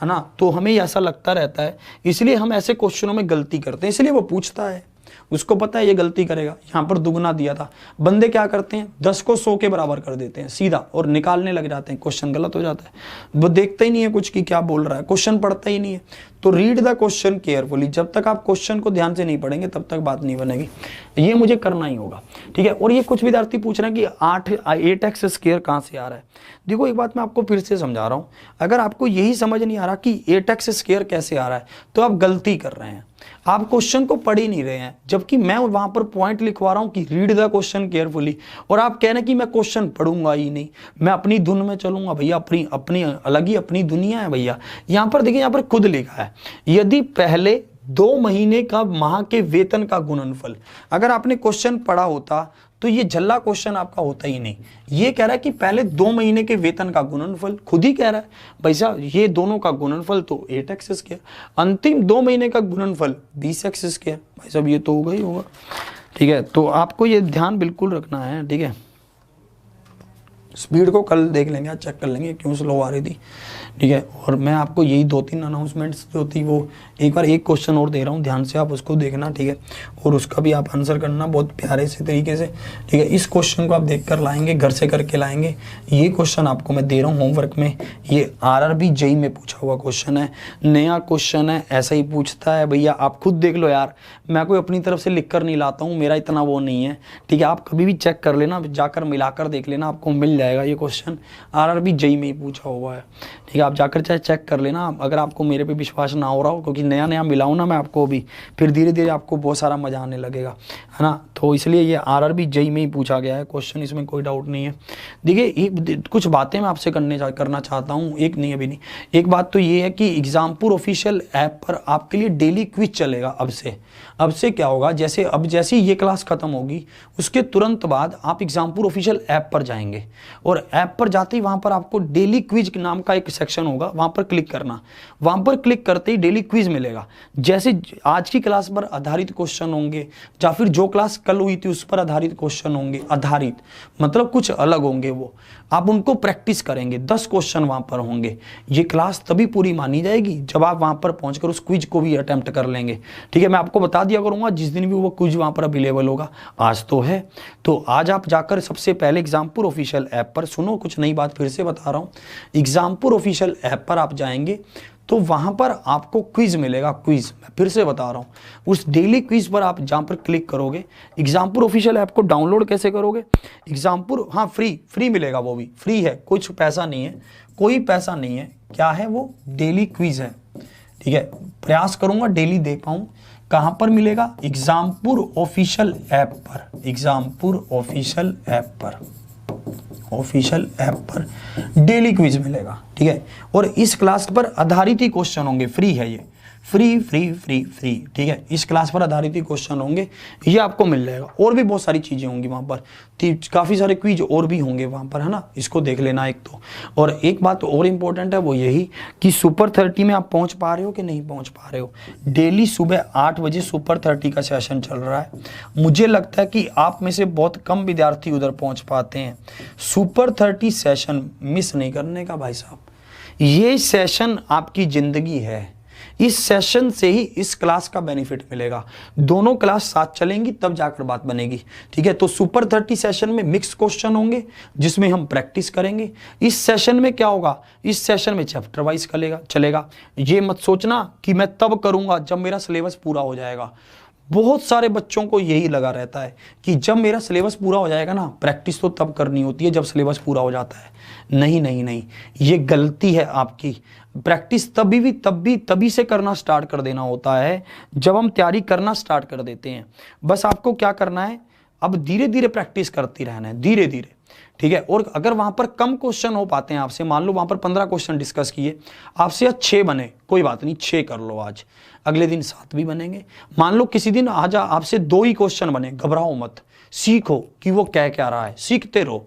है ना। तो हमें ऐसा लगता रहता है, इसलिए हम ऐसे क्वेश्चनों में गलती करते हैं, इसलिए वो पूछता है। उसको पता है ये गलती करेगा। यहाँ पर दुगुना दिया था, बंदे क्या करते हैं, 10 को 100 के बराबर कर देते हैं सीधा, और निकालने लग जाते हैं, क्वेश्चन गलत हो जाता है। वो देखता ही नहीं है कुछ कि क्या बोल रहा है, क्वेश्चन पढ़ता ही नहीं है। तो रीड द क्वेश्चन केयरफुली। जब तक आप क्वेश्चन को ध्यान से नहीं पढ़ेंगे तब तक बात नहीं बनेगी। ये मुझे करना ही होगा, ठीक है। और ये कुछ विद्यार्थी पूछ रहे हैं कि 8x² कहाँ से आ रहा है। देखो एक बात मैं आपको फिर से समझा रहा हूँ, अगर आपको यही समझ नहीं आ रहा कि 8x² कैसे आ रहा है तो आप गलती कर रहे हैं, आप क्वेश्चन को पढ़ ही नहीं रहे हैं। जबकि मैं वहां पर पॉइंट लिखवा रहा हूं कि रीड द क्वेश्चन केयरफुली, और आप कह रहे हैं कि मैं क्वेश्चन पढ़ूंगा ही नहीं, मैं अपनी धुन में चलूंगा। भैया अपनी अलग ही अपनी दुनिया है भैया। यहां पर देखिए, यहां पर खुद लिखा है, यदि पहले 2 महीने का माह के वेतन का गुणनफल। अगर आपने क्वेश्चन पढ़ा होता तो ये झल्ला क्वेश्चन आपका होता ही नहीं। ये कह रहा है कि पहले 2 महीने के वेतन का गुणनफल, खुद ही कह रहा है भाई साहब ये दोनों का गुणनफल तो 8x², अंतिम 2 महीने का गुणनफल 20x²। भाई साहब ये तो होगा ही होगा, ठीक है। तो आपको ये ध्यान बिल्कुल रखना है, ठीक है। स्पीड को कल देख लेंगे, आज चेक कर लेंगे क्यों स्लो आ रही थी, ठीक है। और मैं आपको यही 2-3 अनाउंसमेंट्स जो थी वो एक बार एक क्वेश्चन और दे रहा हूँ, ध्यान से आप उसको देखना, ठीक है। और उसका भी आप आंसर करना बहुत प्यारे से तरीके से, ठीक है। इस क्वेश्चन को आप देख कर लाएंगे, घर से करके लाएंगे। ये क्वेश्चन आपको मैं दे रहा हूँ होमवर्क में, ये RRB JEE में पूछा हुआ क्वेश्चन है, नया क्वेश्चन है, ऐसा ही पूछता है भैया। आप खुद देख लो यार, मैं कोई अपनी तरफ से लिख कर नहीं लाता हूँ, मेरा इतना वो नहीं है, ठीक है। आप कभी भी चेक कर लेना, जाकर मिलाकर देख लेना, आपको मिल जाएगा ये क्वेश्चन। RRB JEE में ही पूछा हुआ है, ठीक है। आप जाकर चाहे चेक कर लेना, अगर आपको मेरे पे विश्वास ना हो रहा हो, क्योंकि नया नया मिलाऊँ ना मैं आपको भी, फिर धीरे धीरे आपको बहुत सारा मजा आने लगेगा, है ना। तो इसलिए ये RRB JEE में ही पूछा गया है क्वेश्चन, इसमें कोई डाउट नहीं है। देखिए कुछ बातें मैं आपसे करना चाहता हूँ, एक नहीं अभी नहीं। एक बात तो ये है कि एग्जामपुर ऑफिशियल ऐप पर आपके लिए डेली क्विज चलेगा अब से क्या होगा, जैसे ही ये क्लास खत्म होगी उसके तुरंत बाद आप एग्जामपुर ऑफिशियल ऐप पर जाएंगे, और ऐप पर जाते ही वहां पर आपको डेली क्विज नाम का एक सेक्शन होगा, वहां पर क्लिक करना। वहां पर क्लिक करते ही डेली क्विज मिलेगा। जैसे आज की क्लास पर आधारित क्वेश्चन होंगे, या फिर जो क्लास कल हुई थी उस पर आधारित क्वेश्चन होंगे, आधारित मतलब कुछ अलग होंगे, वो आप उनको प्रैक्टिस करेंगे, 10 क्वेश्चन वहां पर होंगे। ये क्लास तभी पूरी मानी जाएगी जब आप वहां पर पहुंचकर उस क्विज को भी अटेम्प्ट कर लेंगे। ठीक है, मैं आपको बता दिया करूंगा जिस दिन भी वो क्विज वहां पर अवेलेबल होगा। आज तो है, तो आज आप जाकर सबसे पहले एग्जामपुर ऑफिशियल ऐप पर, सुनो कुछ नई बात फिर से बता रहा हूं, एग्जामपुर ऑफिशियल ऐप पर आप जाएंगे तो वहां पर आपको क्विज मिलेगा। क्विज मैं फिर से बता रहा हूं, उस डेली क्विज पर आप जहां पर क्लिक करोगे, एग्जामपुर ऑफिशियल ऐप को डाउनलोड कैसे करोगे, एग्जामपुर, हाँ फ्री मिलेगा, वो भी फ्री है, कुछ पैसा नहीं है, कोई पैसा नहीं है। क्या है वो? डेली क्विज है। ठीक है, प्रयास करूंगा डेली दे पाऊं। कहां पर मिलेगा? एग्जामपुर ऑफिशियल ऐप पर, एग्जामपुर ऑफिशियल ऐप पर, ऑफिशियल ऐप पर डेली क्विज मिलेगा। ठीक है, और इस क्लास पर आधारित ही क्वेश्चन होंगे, फ्री है ये, फ्री फ्री फ्री फ्री। ठीक है, इस क्लास पर आधारित ही क्वेश्चन होंगे, ये आपको मिल जाएगा। और भी बहुत सारी चीजें होंगी वहां पर, काफी सारे क्विज और भी होंगे वहां पर, है ना, इसको देख लेना एक तो। और एक बात और इंपॉर्टेंट है वो यही कि सुपर 30 में आप पहुंच पा रहे हो कि नहीं पहुंच पा रहे हो। डेली सुबह 8 बजे सुपर 30 का सेशन चल रहा है। मुझे लगता है कि आप में से बहुत कम विद्यार्थी उधर पहुंच पाते हैं। सुपर 30 सेशन मिस नहीं करने का भाई साहब, ये सेशन आपकी जिंदगी है। इस सेशन से ही इस क्लास का बेनिफिट मिलेगा। दोनों क्लास साथ चलेंगी तब जाकर बात बनेगी। ठीक है, तो सुपर 30 सेशन में मिक्स क्वेश्चन होंगे जिसमें हम प्रैक्टिस करेंगे। इस सेशन में क्या होगा? इस सेशन में चैप्टर वाइज चलेगा। ये मत सोचना कि मैं तब करूंगा जब मेरा सिलेबस पूरा हो जाएगा। बहुत सारे बच्चों को यही लगा रहता है कि जब मेरा सिलेबस पूरा हो जाएगा ना, प्रैक्टिस तो तब करनी होती है जब सिलेबस पूरा हो जाता है। नहीं नहीं नहीं, ये गलती है आपकी। प्रैक्टिस तभी से करना स्टार्ट कर देना होता है जब हम तैयारी करना स्टार्ट कर देते हैं। बस आपको क्या करना है, अब धीरे धीरे प्रैक्टिस करती रहना है, धीरे धीरे। ठीक है, और अगर वहां पर कम क्वेश्चन हो पाते हैं आपसे, मान लो वहां पर 15 क्वेश्चन डिस्कस किए, आपसे आज 6 बने, कोई बात नहीं, 6 कर लो आज, अगले दिन 7 भी बनेंगे। मान लो किसी दिन आज आपसे 2 ही क्वेश्चन बने, घबराओ मत, सीखो कि वो कह क्या रहा है, सीखते रहो।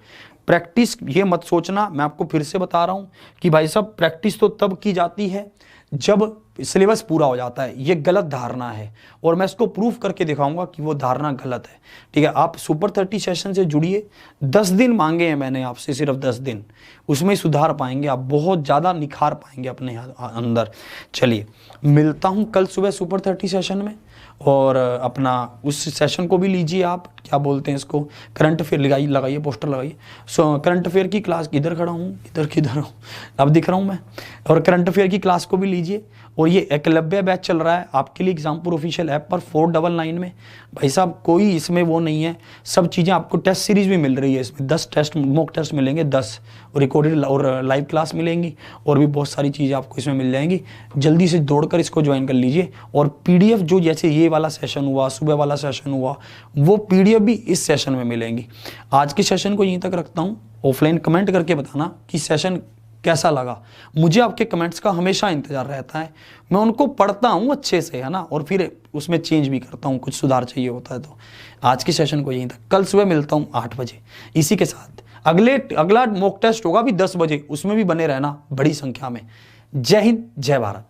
प्रैक्टिस ये मत सोचना, मैं आपको फिर से बता रहा हूं कि भाई साहब प्रैक्टिस तो तब की जाती है जब सिलेबस पूरा हो जाता है। ये गलत धारणा है और मैं इसको प्रूफ करके दिखाऊंगा कि वो धारणा गलत है। ठीक है, आप सुपर 30 सेशन से जुड़िए। 10 दिन मांगे हैं मैंने आपसे, सिर्फ 10 दिन, उसमें सुधार पाएंगे आप, बहुत ज़्यादा निखार पाएंगे अपने अंदर। चलिए, मिलता हूँ कल सुबह सुपर 30 सेशन में, और अपना उस सेशन को भी लीजिए आप, क्या बोलते हैं इसको, करंट अफेयर लगाइए, पोस्टर लगाइए। सो करंट अफेयर की क्लास, किधर खड़ा हूँ, किधर हूँ, अब दिख रहा हूँ मैं, और करंट अफेयर की क्लास को भी लीजिए। और ये एकलव्य बैच चल रहा है आपके लिए एग्जामपुर ऑफिशियल ऐप पर 499 में। भाई साहब कोई इसमें वो नहीं है, सब चीज़ें आपको, टेस्ट सीरीज भी मिल रही है इसमें, 10 टेस्ट मॉक टेस्ट मिलेंगे, 10 रिकॉर्डेड और लाइव क्लास मिलेंगी, और भी बहुत सारी चीज़ें आपको इसमें मिल जाएंगी। जल्दी से दौड़कर इसको ज्वाइन कर लीजिए। और पीडीएफ जो जैसे ये वाला सेशन हुआ, सुबह वाला सेशन हुआ, वो पीडीएफ भी इस सेशन में मिलेंगी। आज के सेशन को यहीं तक रखता हूँ। ऑफलाइन कमेंट करके बताना कि सेशन कैसा लगा। मुझे आपके कमेंट्स का हमेशा इंतजार रहता है, मैं उनको पढ़ता हूँ अच्छे से, है ना, और फिर उसमें चेंज भी करता हूँ, कुछ सुधार चाहिए होता है तो। आज की सेशन को यहीं तक, कल सुबह मिलता हूँ 8 बजे। इसी के साथ अगला मॉक टेस्ट होगा भी 10 बजे, उसमें भी बने रहना बड़ी संख्या में। जय हिंद, जय भारत।